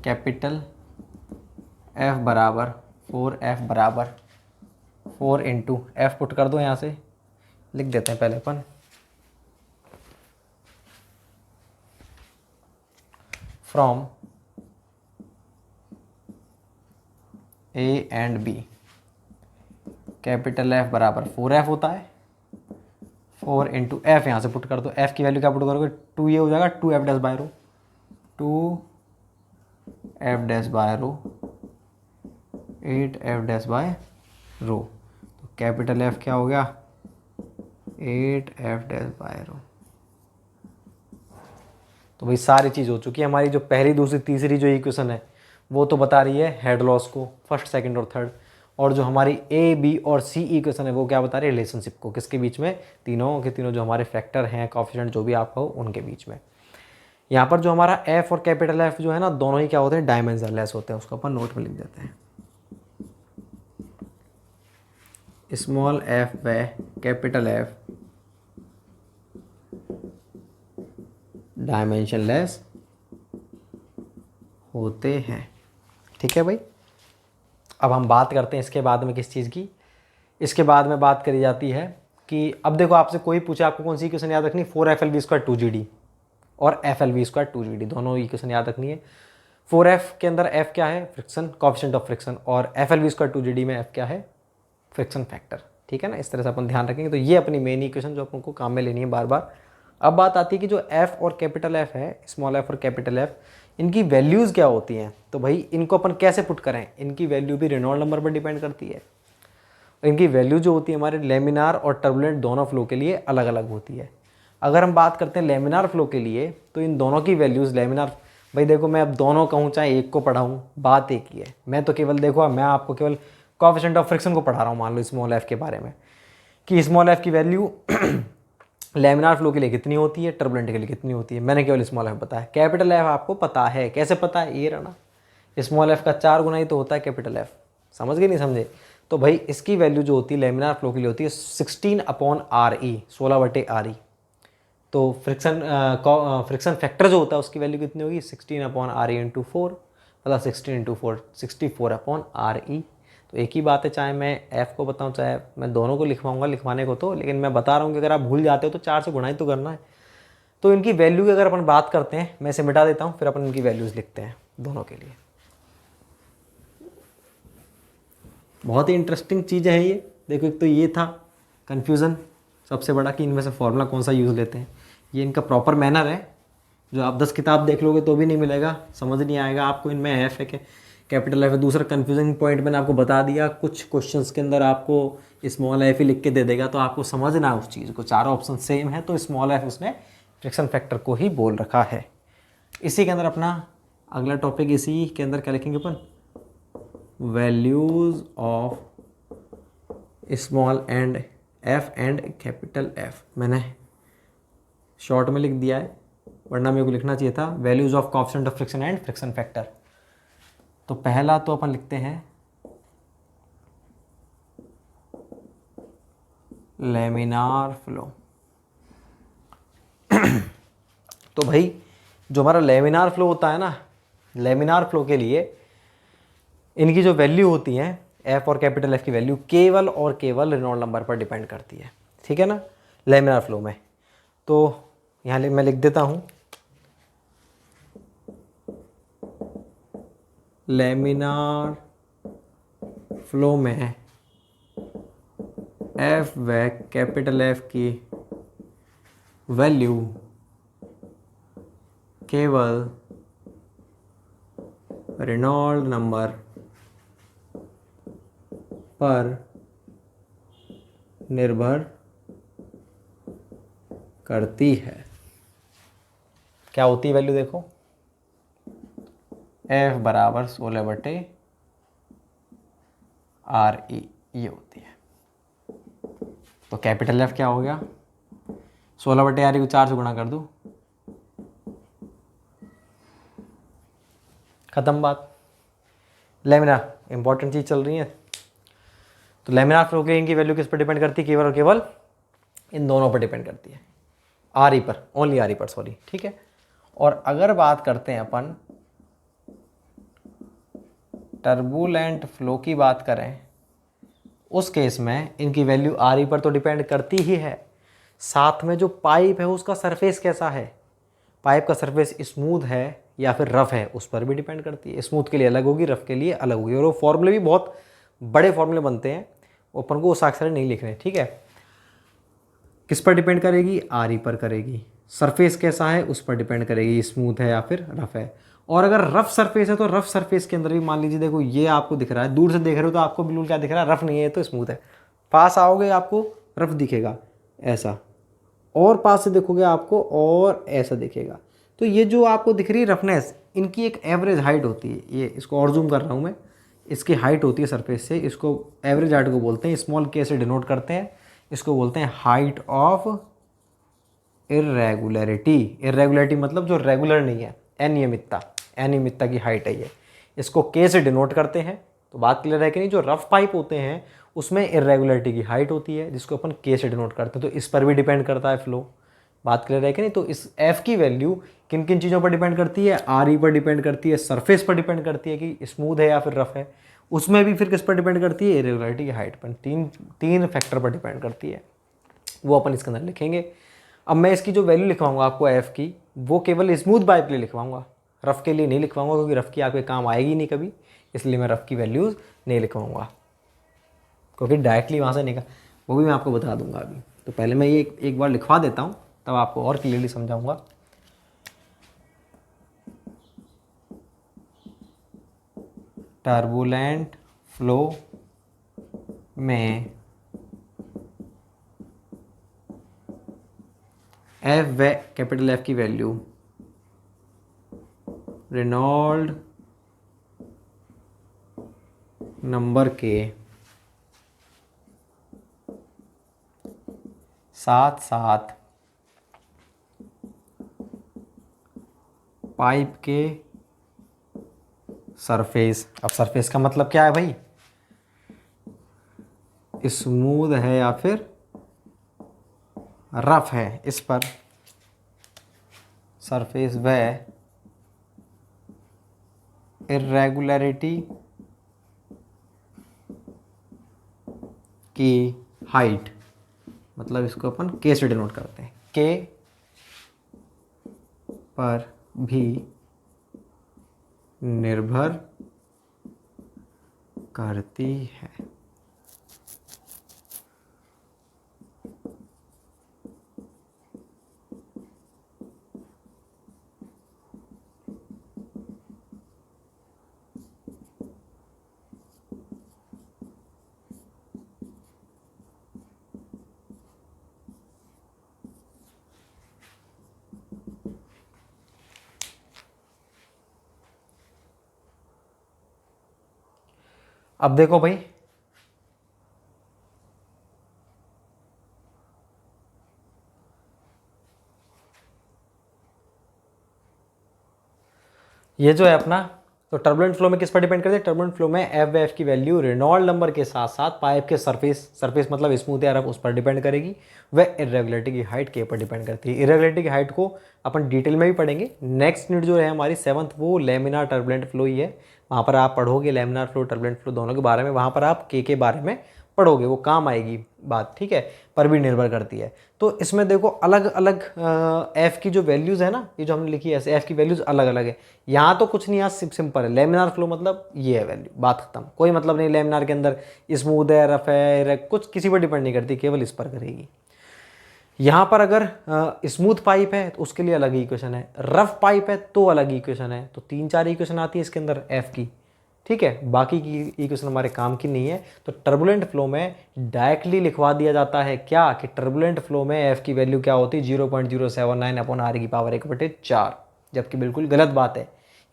A: कैपिटल एफ बराबर 4F बराबर 4 इंटू एफ पुट कर दो, यहाँ से लिख देते हैं पहले अपन from A and B. Capital F बराबर 4F होता है, 4 इंटू एफ यहाँ से पुट कर दो, एफ की वैल्यू क्या पुट करोगे, 2 ये हो जाएगा 2F dash by rho, 2F dash by rho 8F dash by rho. तो कैपिटल एफ क्या हो गया 8F डैश बाय रो। तो भाई सारी चीज़ हो चुकी है हमारी। जो पहली दूसरी तीसरी जो इक्वेशन है वो तो बता रही है हेड लॉस को, फर्स्ट सेकंड और थर्ड, और जो हमारी ए बी और सी इक्वेशन है वो क्या बता रही है, रिलेशनशिप को किसके बीच में, तीनों के तीनों जो हमारे फैक्टर हैं कोएफिशिएंट जो भी आपका हो उनके बीच में। यहाँ पर जो हमारा एफ और कैपिटल एफ जो है ना दोनों ही क्या होते हैं, डायमेंशनलेस होते हैं, उसको अपन नोट में लिख देते हैं। स्मॉल एफ व कैपिटल एफ डायमेंशनलेस होते हैं। ठीक है भाई। अब हम बात करते हैं इसके बाद में किस चीज़ की, इसके बाद में बात करी जाती है कि अब देखो आपसे कोई पूछे आपको कौन सी इक्वेशन याद रखनी, 4FLV² 2GD और FLV² 2GD दोनों इक्वेशन याद रखनी है। 4F के अंदर F क्या है, फ्रिक्शन कोएफिशिएंट ऑफ फ्रिक्शन, और FLV² 2GD में F क्या है, फ्रिक्शन फैक्टर। ठीक है ना, इस तरह से अपन ध्यान रखेंगे। तो ये अपनी मेन इक्वेशन जो अपन को काम में लेनी है बार बार। अब बात आती है कि जो F और कैपिटल F है, स्मॉल f और कैपिटल F, इनकी वैल्यूज़ क्या होती हैं। तो भाई इनको अपन कैसे पुट करें, इनकी वैल्यू भी रेनॉल्ड नंबर पर डिपेंड करती है। इनकी वैल्यू जो होती है हमारे लेमिनार और टर्बुलेंट दोनों फ्लो के लिए अलग अलग होती है। अगर हम बात करते हैं लेमिनार फ्लो के लिए तो इन दोनों की वैल्यूज़ लेमिनार, भाई देखो मैं अब दोनों कहूँ चाहे एक को पढ़ाऊँ बात एक ही है। मैं तो केवल देखो मैं आपको केवल कोएफिशिएंट ऑफ फ्रिक्शन को पढ़ा रहा हूँ, मान लो स्मॉल f के बारे में, कि स्मॉल f की वैल्यू लेमिनार फ्लो के लिए कितनी होती है, टर्बुलेंट के लिए कितनी होती है, मैंने केवल स्मॉल f बताया। कैपिटल F आपको पता है, कैसे पता है, ये रहा, स्मॉल f का 4 गुना ही तो होता है कैपिटल F। समझ गए नहीं समझे। तो भाई इसकी वैल्यू जो होती है लेमिनार फ्लो के लिए होती है 16/RE, 16/RE। तो फ्रिक्शन फैक्टर जो होता है उसकी वैल्यू कितनी होगी, 16/RE × 4, मतलब 16 × 4 64/RE। तो एक ही बात है, चाहे मैं f को बताऊं चाहे मैं दोनों को लिखवाऊंगा लिखवाने को तो, लेकिन मैं बता रहा हूँ कि अगर आप भूल जाते हो तो 4 से गुणा ही तो करना है। तो इनकी वैल्यू की अगर अपन बात करते हैं, मैं इसे मिटा देता हूँ फिर अपन इनकी वैल्यूज़ लिखते हैं दोनों के लिए। बहुत ही इंटरेस्टिंग चीज़ है ये। देखो एक तो ये था कन्फ्यूज़न सबसे बड़ा कि इनमें से फॉर्मूला कौन सा यूज़ लेते हैं। ये इनका प्रॉपर मैनर है जो आप 10 किताब देख लोगे तो भी नहीं मिलेगा, समझ नहीं आएगा आपको इनमें एफ है कि कैपिटल एफ है। दूसरा कन्फ्यूजन पॉइंट मैंने आपको बता दिया, कुछ क्वेश्चंस के अंदर आपको स्मॉल एफ ही लिख के दे देगा तो आपको समझना है उस चीज़ को। चारों ऑप्शन सेम है तो स्मॉल एफ उसने फ्रिक्शन फैक्टर को ही बोल रखा है। इसी के अंदर अपना अगला टॉपिक, इसी के अंदर क्या लिखेंगे अपन, values of small and F and capital F. मैंने शॉर्ट में लिख दिया है वरना मेरे को लिखना चाहिए था values of coefficient of friction and friction factor. तो पहला तो अपन लिखते हैं लेमिनार फ्लो। तो भाई जो हमारा लेमिनार फ्लो होता है ना, लेमिनार फ्लो के लिए इनकी जो वैल्यू होती है एफ और कैपिटल एफ की वैल्यू केवल और केवल रेनॉल्ड नंबर पर डिपेंड करती है। ठीक है ना, लेमिनार फ्लो में। तो यहाँ मैं लिख देता हूँ लेमिनार फ्लो में एफ व कैपिटल एफ की वैल्यू केवल रेनॉल्ड नंबर पर निर्भर करती है। क्या होती है वैल्यू, देखो F बराबर 16/RE ये होती है। तो कैपिटल F क्या हो गया, 16/RE को 4 से गुणा कर दो, खत्म बात। लेमिनार इंपॉर्टेंट चीज़ चल रही है। तो लेमिनार फ्लो के इनकी वैल्यू किस पर डिपेंड करती है, केवल और केवल इन दोनों पर डिपेंड करती है, RE पर, ओनली RE पर, सॉरी। ठीक है। और अगर बात करते हैं अपन टर्बुलेंट फ्लो की बात करें, उस केस में इनकी वैल्यू RE पर तो डिपेंड करती ही है, साथ में जो पाइप है उसका सरफेस कैसा है, पाइप का सरफेस स्मूथ है या फिर रफ है उस पर भी डिपेंड करती है। स्मूथ के लिए अलग होगी, रफ के लिए अलग होगी। और वो फॉर्मूले भी बहुत बड़े फॉर्मूले बनते हैं, अपन को उस अक्षर नहीं लिखने। ठीक है। किस पर डिपेंड करेगी, RE पर करेगी। सरफेस कैसा है उस पर डिपेंड करेगी, स्मूथ है या फिर रफ है। और अगर रफ सरफेस है तो रफ सरफेस के अंदर भी मान लीजिए, देखो ये आपको दिख रहा है, दूर से देख रहे हो तो आपको बिल्कुल क्या दिख रहा है, रफ नहीं है तो स्मूथ है। पास आओगे आपको रफ दिखेगा ऐसा, और पास से देखोगे आपको और ऐसा दिखेगा। तो ये जो आपको दिख रही है रफनेस, इनकी एक एवरेज हाइट होती है। ये इसको और जूम कर रहा हूँ मैं, इसकी हाइट होती है सरफेस से, इसको एवरेज हाइट को बोलते हैं, स्मॉल के से डिनोट करते हैं, इसको बोलते हैं हाइट ऑफ इर्रेगुलरिटी। इर्रेगुलरिटी मतलब जो रेगुलर नहीं है, अनियमितता, अनियमितता की हाइट है ये, इसको के से डिनोट करते हैं। तो बात क्लियर है कि नहीं, जो रफ पाइप होते हैं उसमें इर्रेगुलरिटी की हाइट होती है जिसको अपन के से डिनोट करते हैं, तो इस पर भी डिपेंड करता है फ्लो। बात क्लियर है कि नहीं, तो इस एफ की वैल्यू किन किन चीज़ों पर डिपेंड करती है, आर ई पर डिपेंड करती है, सरफेस पर डिपेंड करती है कि स्मूथ है या फिर रफ है, उसमें भी फिर किस पर डिपेंड करती है, इरेगुलरिटी की हाइट पर, तीन फैक्टर पर डिपेंड करती है, वो अपन इसके अंदर लिखेंगे। अब मैं इसकी जो वैल्यू लिखवाऊंगा आपको एफ की, वो केवल स्मूथ पाइप के लिए लिखवाऊंगा, रफ़ के लिए नहीं लिखवाऊंगा, क्योंकि रफ़ की आपके काम आएगी नहीं कभी, इसलिए मैं रफ़ की वैल्यूज़ नहीं लिखवाऊंगा, क्योंकि डायरेक्टली वहाँ से निकल, वो भी मैं आपको बता दूंगा अभी। तो पहले मैं ये एक बार लिखवा देता हूँ, तब आपको और क्लियरली समझाऊंगा। टर्बुलेंट फ्लो में एफ व कैपिटल एफ की वैल्यू रेनॉल्ड नंबर के साथ साथ पाइप के सरफेस, अब सरफेस का मतलब क्या है भाई, स्मूथ है या फिर रफ है, इस पर सरफेस व इर्रेगुलरिटी की हाइट, मतलब इसको अपन के से डिनोट करते हैं, के पर भी निर्भर करती है। अब देखो भाई, ये जो है अपना, तो टर्बुलेंट फ्लो में किस पर डिपेंड करती है, टर्बुलेंट फ्लो में एफ एफ की वैल्यू रेनॉल्ड नंबर के साथ साथ पाइप के सरफेस मतलब स्मूथ या रफ उस पर डिपेंड करेगी, वह इरेगुलरिटी की हाइट के पर डिपेंड करती है। इरेगुलरिटी की हाइट को अपन डिटेल में भी पढ़ेंगे, नेक्स्ट यूनिट जो है हमारी 7th, वो लेमिनार टर्बुलेंट फ्लो ही है, वहाँ पर आप पढ़ोगे लेमिनार फ्लो टर्बुलेंट फ्लो दोनों के बारे में, वहाँ पर आप के बारे में पढ़ोगे, वो काम आएगी बात, ठीक है, पर भी निर्भर करती है। तो इसमें देखो अलग अलग एफ की जो वैल्यूज़ है ना, ये जो हमने लिखी है ऐसे, एफ की वैल्यूज़ अलग अलग है। यहाँ तो कुछ नहीं, यहाँ सिंपल है, लेमिनार फ्लो मतलब ये है वैल्यू, बात खत्म, कोई मतलब नहीं लेमिनार के अंदर स्मूथ है रफ है कुछ किसी पर डिपेंड नहीं करती, केवल इस पर करेगी। यहाँ पर अगर स्मूथ पाइप है तो उसके लिए अलग इक्वेशन है, रफ पाइप है तो अलग इक्वेशन है, तो 3-4 इक्वेशन आती है इसके अंदर एफ की, ठीक है, बाकी की इक्वेशन हमारे काम की नहीं है। तो टर्बुलेंट फ्लो में डायरेक्टली लिखवा दिया जाता है क्या, कि टर्बुलेंट फ्लो में एफ की वैल्यू क्या होती है, 0.079 अपॉन आर की पावर 1/4, जबकि बिल्कुल गलत बात है।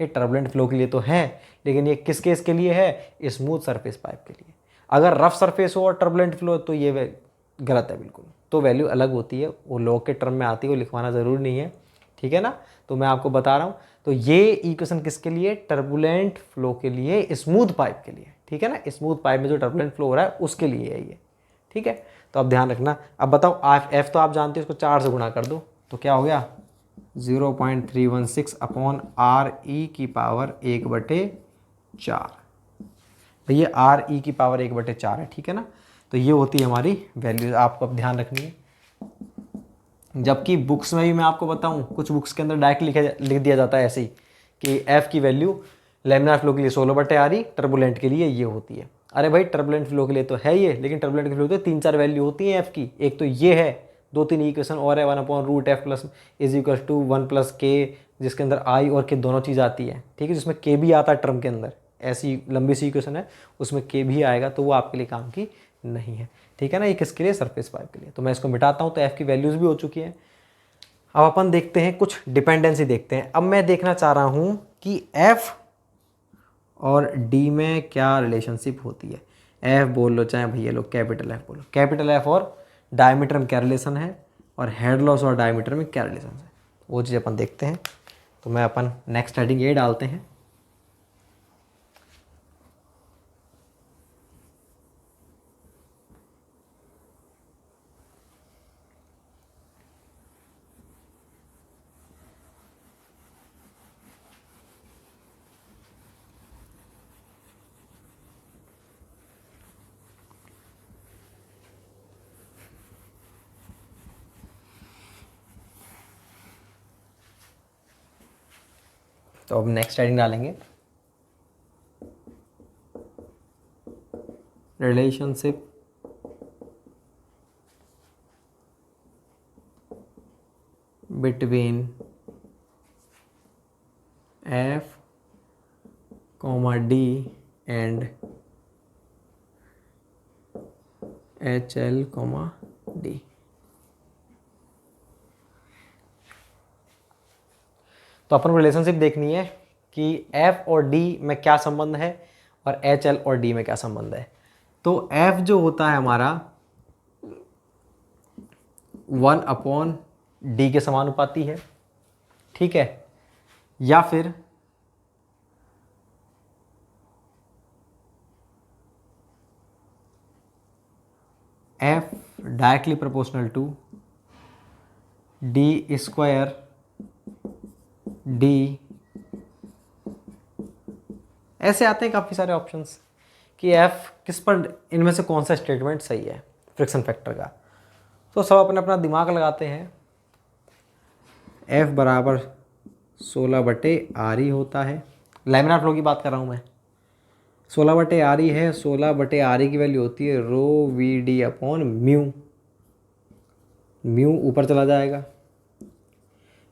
A: ये टर्बुलेंट फ्लो के लिए तो है, लेकिन ये किस केस के लिए है, स्मूथ सरफेस पाइप के लिए। अगर रफ सरफेस हो और टर्बुलेंट फ्लो तो ये गलत है बिल्कुल, तो वैल्यू अलग होती है, वो लॉग के टर्म में आती है, वो लिखवाना ज़रूरी नहीं है, ठीक है ना। तो मैं आपको बता रहा हूँ, तो ये इक्वेशन किसके लिए, टर्बुलेंट फ्लो के लिए, स्मूथ पाइप के लिए, ठीक है ना, स्मूथ पाइप में जो टर्बुलेंट फ्लो हो रहा है उसके लिए है ये, ठीक है। तो अब ध्यान रखना। अब बताओ एफ तो आप जानते हो, इसको 4 से गुणा कर दो तो क्या हो गया, 0.316 अपॉन आर ई की पावर 1/4, ये आर ई की पावर 1/4 है, ठीक है ना। तो ये होती है हमारी वैल्यू, आपको अब ध्यान रखनी है। जबकि बुक्स में भी मैं आपको बताऊं, कुछ बुक्स के अंदर डायरेक्ट लिख दिया जाता है ऐसे ही कि एफ की वैल्यू लेमिनार फ्लो के लिए 16/RE, टर्बुलेंट के लिए ये होती है। अरे भाई टर्बुलेंट फ्लो के लिए तो है ये, लेकिन टर्बुलेंट के फ्लो तो 3-4 वैल्यू होती हैं एफ की, एक तो ये है, 2-3 इक्वेशन और है, 1/√f plus is equal to 1 + k, जिसके अंदर आई और के दोनों चीज़ आती है, ठीक है, जिसमें के भी आता है टर्म के अंदर, ऐसी लंबी सी इक्वेशन है उसमें के भी आएगा, तो वो आपके लिए काम की नहीं है, ठीक है ना। ये किसके लिए, सरफेस पाइप के लिए। तो मैं इसको मिटाता हूँ, तो एफ की वैल्यूज़ भी हो चुकी है। अब अपन देखते हैं कुछ डिपेंडेंसी देखते हैं। अब मैं देखना चाह रहा हूँ कि एफ और डी में क्या रिलेशनशिप होती है। एफ बोल लो चाहे भैया लोग कैपिटल एफ बोलो, कैपिटल एफ और डायमीटर में क्या रिलेशन है और हेड लॉस और डायमीटर में क्या रिलेशन है, वो चीज़ अपन देखते हैं। तो मैं अपन नेक्स्ट हेडिंग ये डालते हैं, तो अब नेक्स्ट हेडिंग डालेंगे relationship between F comma D and H L comma D. तो अपन को रिलेशनशिप देखनी है कि एफ और डी में क्या संबंध है और एच एल और डी में क्या संबंध है। तो एफ जो होता है हमारा 1/d के समानुपाती है, ठीक है, या फिर f directly proportional to d square d. ऐसे आते हैं काफ़ी सारे ऑप्शंस कि एफ किस पर, इनमें से कौन सा स्टेटमेंट सही है फ्रिक्शन फैक्टर का। तो सब अपना अपना दिमाग लगाते हैं। एफ बराबर 16/RE होता है, लैमिनार फ्लो की बात कर रहा हूँ मैं। 16/RE है, 16/RE की वैल्यू होती है rho V D upon mu. Mu ऊपर चला जाएगा,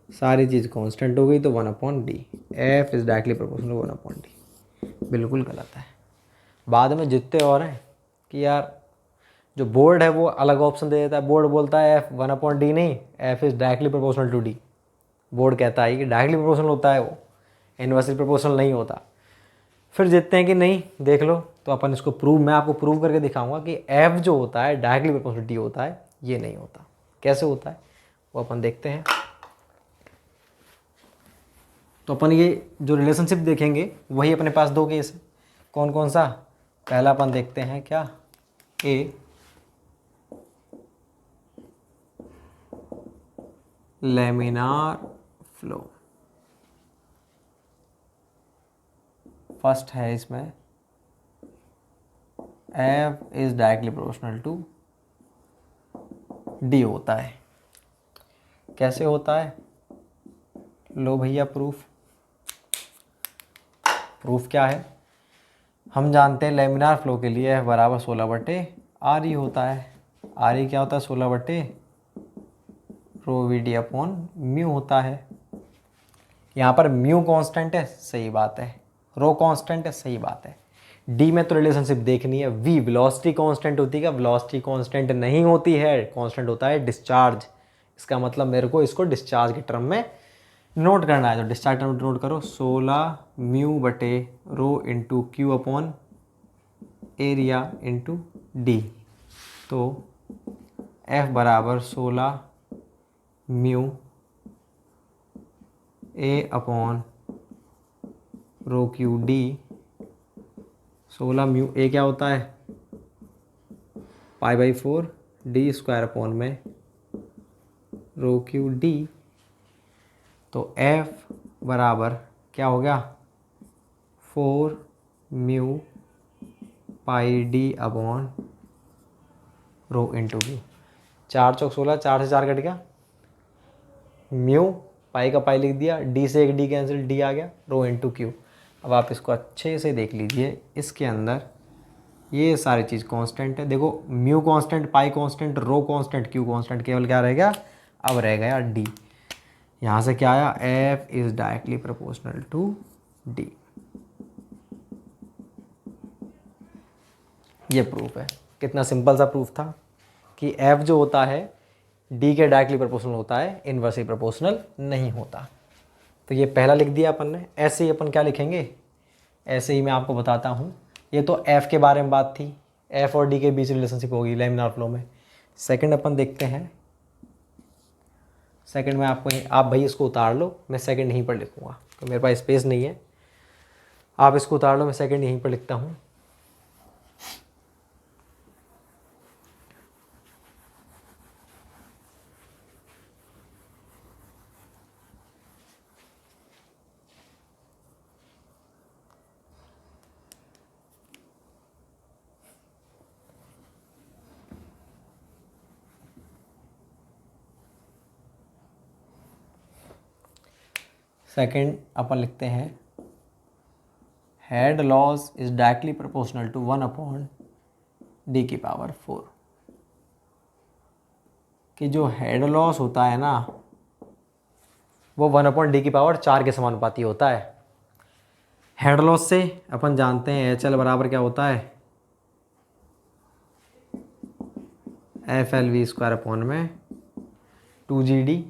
A: सारी चीज़ कांस्टेंट हो गई तो 1/d। F is directly proportional 1/d। बिल्कुल गलत है। बाद में जितने और हैं कि यार जो बोर्ड है वो अलग ऑप्शन दे देता है। बोर्ड बोलता है एफ 1/d नहीं, f is directly proportional to d. Board कहता है कि डायरेक्टली प्रोपोर्शनल होता है, वो इनवर्सली प्रोपोर्शनल नहीं होता। फिर जितते हैं कि नहीं देख लो, तो अपन इसको प्रूव, मैं आपको प्रूव करके दिखाऊंगा कि एफ जो होता है डायरेक्टली प्रोपोर्शनल डी होता है, ये नहीं होता। कैसे होता है वो अपन देखते हैं। तो अपन ये जो रिलेशनशिप देखेंगे वही अपने पास दो केस है। कौन कौन सा? पहला अपन देखते हैं क्या, ए लैमिनार फ्लो। फर्स्ट है इसमें f is directly proportional to d होता है। कैसे होता है? लो भैया प्रूफ। प्रूफ क्या है? हम जानते हैं लैमिनार फ्लो के लिए एफ बराबर 16/RE होता है। RE क्या होता है? 16/ρVD अपॉन म्यू होता है। यहाँ पर म्यू कांस्टेंट है, सही बात है। रो कांस्टेंट है, सही बात है। डी में तो रिलेशनशिप देखनी है। वी वेलोसिटी कांस्टेंट होती है क्या? वेलोसिटी कांस्टेंट नहीं होती है, कांस्टेंट होता है डिस्चार्ज। इसका मतलब मेरे को इसको डिस्चार्ज के टर्म में नोट करना है। तो डिस्चार्ज टर्म नोट करो, 16μ/ρ into Q upon area into D. तो एफ बराबर 16μ A upon rho Q D. 16μ A क्या होता है? π/4 डी स्क्वायर अपॉन में रो क्यू डी। तो एफ बराबर क्या हो गया? 4μ πd upon rho into Q. 4 चौक 16, 4 से 4 कट गया, म्यू पाई का पाई लिख दिया, डी से एक डी कैंसिल, डी आ गया, रो इंटू क्यू। अब आप इसको अच्छे से देख लीजिए, इसके अंदर ये सारी चीज़ कांस्टेंट है। देखो म्यू कांस्टेंट, पाई constant, rho constant, Q constant, केवल क्या रह गया? अब रह गया डी। यहाँ से क्या आया? F is directly proportional to d. ये प्रूफ है। कितना सिंपल सा प्रूफ था कि एफ जो होता है डी के डायरेक्टली प्रोपोर्शनल होता है, इनवर्सली प्रोपोर्शनल नहीं होता। तो ये पहला लिख दिया अपन ने। ऐसे ही अपन क्या लिखेंगे? ऐसे ही मैं आपको बताता हूँ। ये तो एफ़ के बारे में बात थी, एफ़ और डी के बीच रिलेशनशिप होगी लैमिनार फ्लो में। सेकंड अपन देखते हैं। सेकंड में आपको, आप भाई इसको उतार लो, मैं सेकंड यहीं पर लिखूँगा, तो मेरे पास स्पेस नहीं है। आप इसको उतार लो, मैं सेकंड यहीं पर लिखता हूँ। सेकंड अपन लिखते हैं, head loss is directly proportional to 1/d⁴ कि जो हेड लॉस होता है ना वो 1/d⁴ के समानुपाती होता है। हेड लॉस से अपन जानते हैं HL बराबर क्या होता है, FLV² 2GD।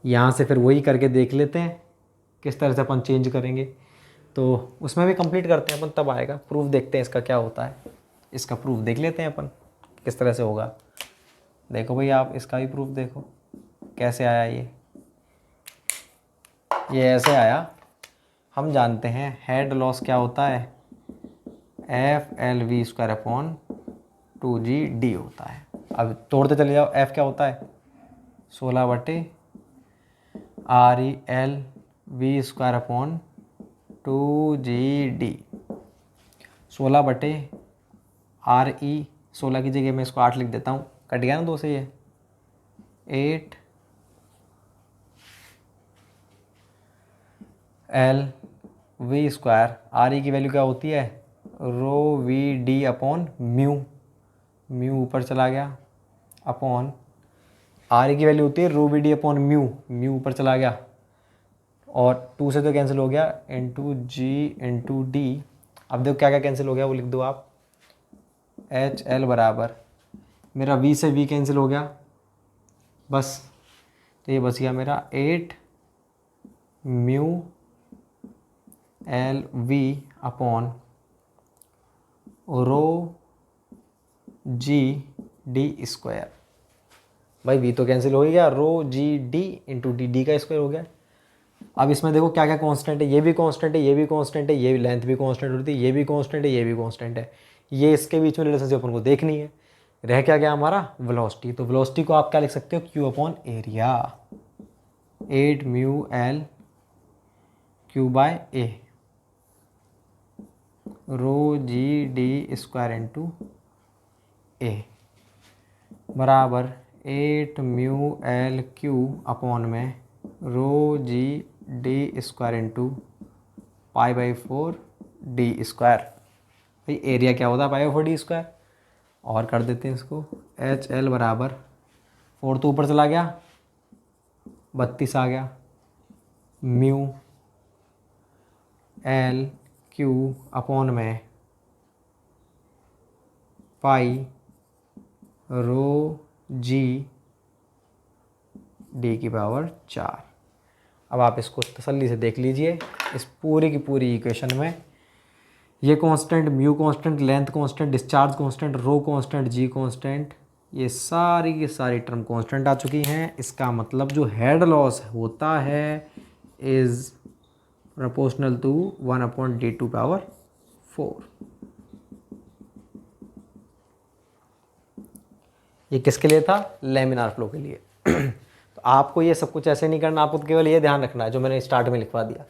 A: यहाँ से फिर वही करके देख लेते हैं किस तरह से अपन चेंज करेंगे, तो उसमें भी कंप्लीट करते हैं अपन, तब आएगा प्रूफ। देखते हैं इसका क्या होता है, इसका प्रूफ देख लेते हैं अपन किस तरह से होगा। देखो भाई, आप इसका भी प्रूफ देखो कैसे आया। ये ऐसे आया। हम जानते हैं हेड लॉस क्या होता है, FLV² 2GD होता है। अब तोड़ते चले जाओ, F क्या होता है 16/ReLV² 2GD। 16/RE, 16 की जगह मैं इसको 8 लिख देता हूँ, कट गया ना 2 से ये 8 LV²। RE की वैल्यू क्या होती है ρVD/μ, म्यू ऊपर चला गया अपॉन, RE की वैल्यू होती है ρVD/μ, म्यू ऊपर चला गया और 2 से तो कैंसिल हो गया, G/D। अब देखो क्या क्या कैंसिल हो गया वो लिख दो आप। HL बराबर मेरा V से V कैंसिल हो गया बस, तो ये बच गया मेरा 8 म्यू LV/ρ G/D²। भाई V तो कैंसिल हो ही गया, ρ/G/D/D² हो गया। अब इसमें देखो क्या क्या कांस्टेंट है, ये भी कांस्टेंट है, ये भी कांस्टेंट है, ये लेंथ भी कांस्टेंट होती है, ये भी कांस्टेंट है, ये भी कांस्टेंट है। ये इसके बीच में रिलेशनशिप अपन को देखनी है। रह क्या गया हमारा वेलोसिटी, तो वेलोसिटी को आप क्या लिख सकते हो Q/एरिया, 8 mu L Q/A ρ/G/D² A बराबर 8 म्यू L Q/में ρ/G/D² π/4D²। भाई एरिया क्या होता है π/4D²। और कर देते हैं इसको, HL बराबर 4 तो ऊपर चला गया 32 आ गया, म्यू L Q/में पाई ρ/G/D²। अब आप इसको तसल्ली से देख लीजिए, इस पूरी की पूरी इक्वेशन में ये constant, mu constant, length constant, discharge constant, rho constant, g constant, ये सारी की सारी टर्म कांस्टेंट आ चुकी हैं। इसका मतलब जो हेड लॉस होता है इज़ प्रोपोर्शनल टू 1/D²⁴। ये किसके लिए था, लैमिनार फ्लो के लिए। तो आपको ये सब कुछ ऐसे नहीं करना, आपको केवल ये ध्यान रखना है जो मैंने स्टार्ट में लिखवा दिया।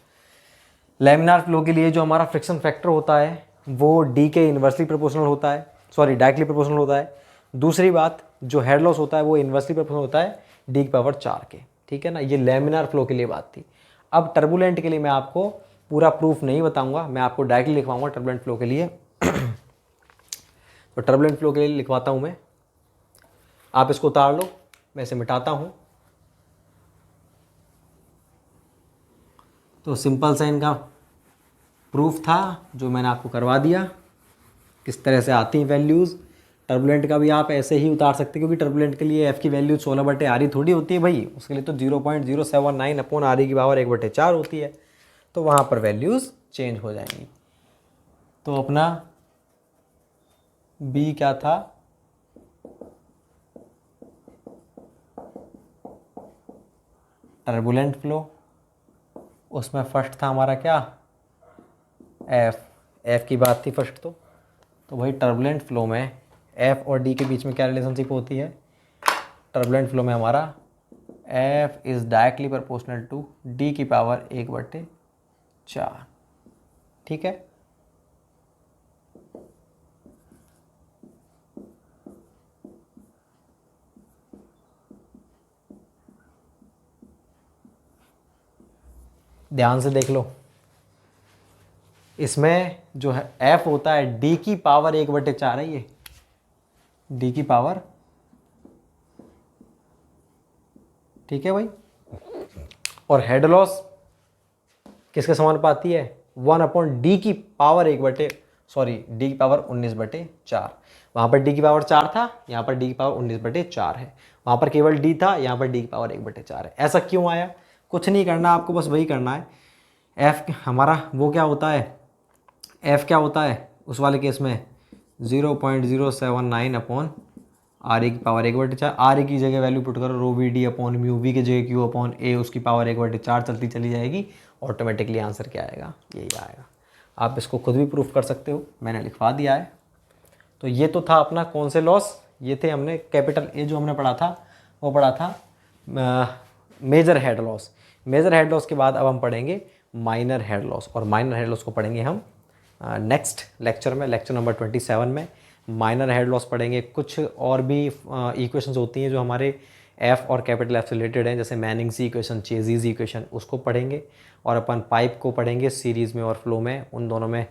A: लैमिनार फ्लो के लिए जो हमारा फ्रिक्शन फैक्टर होता है वो डी के इन्वर्सली प्रोपोर्शनल होता है, सॉरी डायरेक्टली प्रोपोर्शनल होता है। दूसरी बात, जो हेड लॉस होता है वो इन्वर्सली प्रोपोर्शनल होता है D⁴ के, ठीक है ना। ये लैमिनार फ्लो के लिए बात थी। अब टर्बुलेंट के लिए मैं आपको पूरा प्रूफ नहीं बताऊंगा, मैं आपको डायरेक्टली लिखवाऊंगा टर्बुलेंट फ्लो के लिए। तो टर्बुलेंट फ्लो के लिए लिखवाता हूं मैं, आप इसको उतार लो, मैं इसे मिटाता हूं। तो सिंपल सा इनका प्रूफ था जो मैंने आपको करवा दिया, किस तरह से आती हैं वैल्यूज़। टर्बुलेंट का भी आप ऐसे ही उतार सकते हैं, क्योंकि टर्बुलेंट के लिए F की वैल्यू 16/RE थोड़ी होती है भाई, उसके लिए तो 0.079 /RE⁴ होती है, तो वहाँ पर वैल्यूज़ चेंज हो जाएंगी। तो अपना बी क्या था, टर्बुलेंट फ्लो। उसमें फर्स्ट था हमारा क्या, एफ की बात थी फर्स्ट। तो भाई टर्बुलेंट फ्लो में एफ और डी के बीच में क्या रिलेशनशिप होती है, टर्बुलेंट फ्लो में हमारा f is directly proportional to d की पावर 1/4। ठीक है। ध्यान से देख लो, इसमें जो है एफ होता है डी की पावर 1/4 है, ये डी की पावर, ठीक है भाई। और हेड लॉस किसके समानुपाती है, 1/d की पावर डी की पावर 19/4। वहाँ पर डी की पावर 4 था, यहाँ पर डी की पावर 19/4 है। वहाँ पर केवल डी था, यहाँ पर डी की पावर 1/4 है। ऐसा क्यों आया, कुछ नहीं करना आपको, बस वही करना है। एफ हमारा वो क्या होता है, एफ क्या होता है उस वाले केस में 0.079 अपॉन आर ए की पावर 1/4। आर ए की जगह वैल्यू पुट करो, rho V D upon mu, V की जगह क्यू अपॉन ए, उसकी पावर 1/4 चलती चली जाएगी। ऑटोमेटिकली आंसर क्या आएगा, यही आएगा। आप इसको खुद भी प्रूफ कर सकते हो, मैंने लिखवा दिया है। तो ये तो था अपना कौन से लॉस, ये थे हमने कैपिटल ए जो हमने पढ़ा था, वो पढ़ा था major head loss. Major head loss के बाद अब हम पढ़ेंगे माइनर हेड लॉस, और माइनर हेड लॉस को पढ़ेंगे हम नेक्स्ट लेक्चर में, लेक्चर नंबर 27 में माइनर हेड लॉस पढ़ेंगे। कुछ और भी इक्वेशंस होती हैं जो हमारे एफ और कैपिटल एफ से रिलेटेड हैं, जैसे मैनिंग्स इक्वेशन, चेजीज इक्वेशन, उसको पढ़ेंगे। और अपन पाइप को पढ़ेंगे सीरीज़ में और फ्लो में, उन दोनों में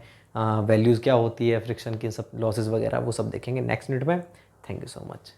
A: वैल्यूज़ क्या होती है, फ्रिक्शन की सब लॉसेस वगैरह, वो सब देखेंगे नेक्स्ट यूनिट में। Thank you so much.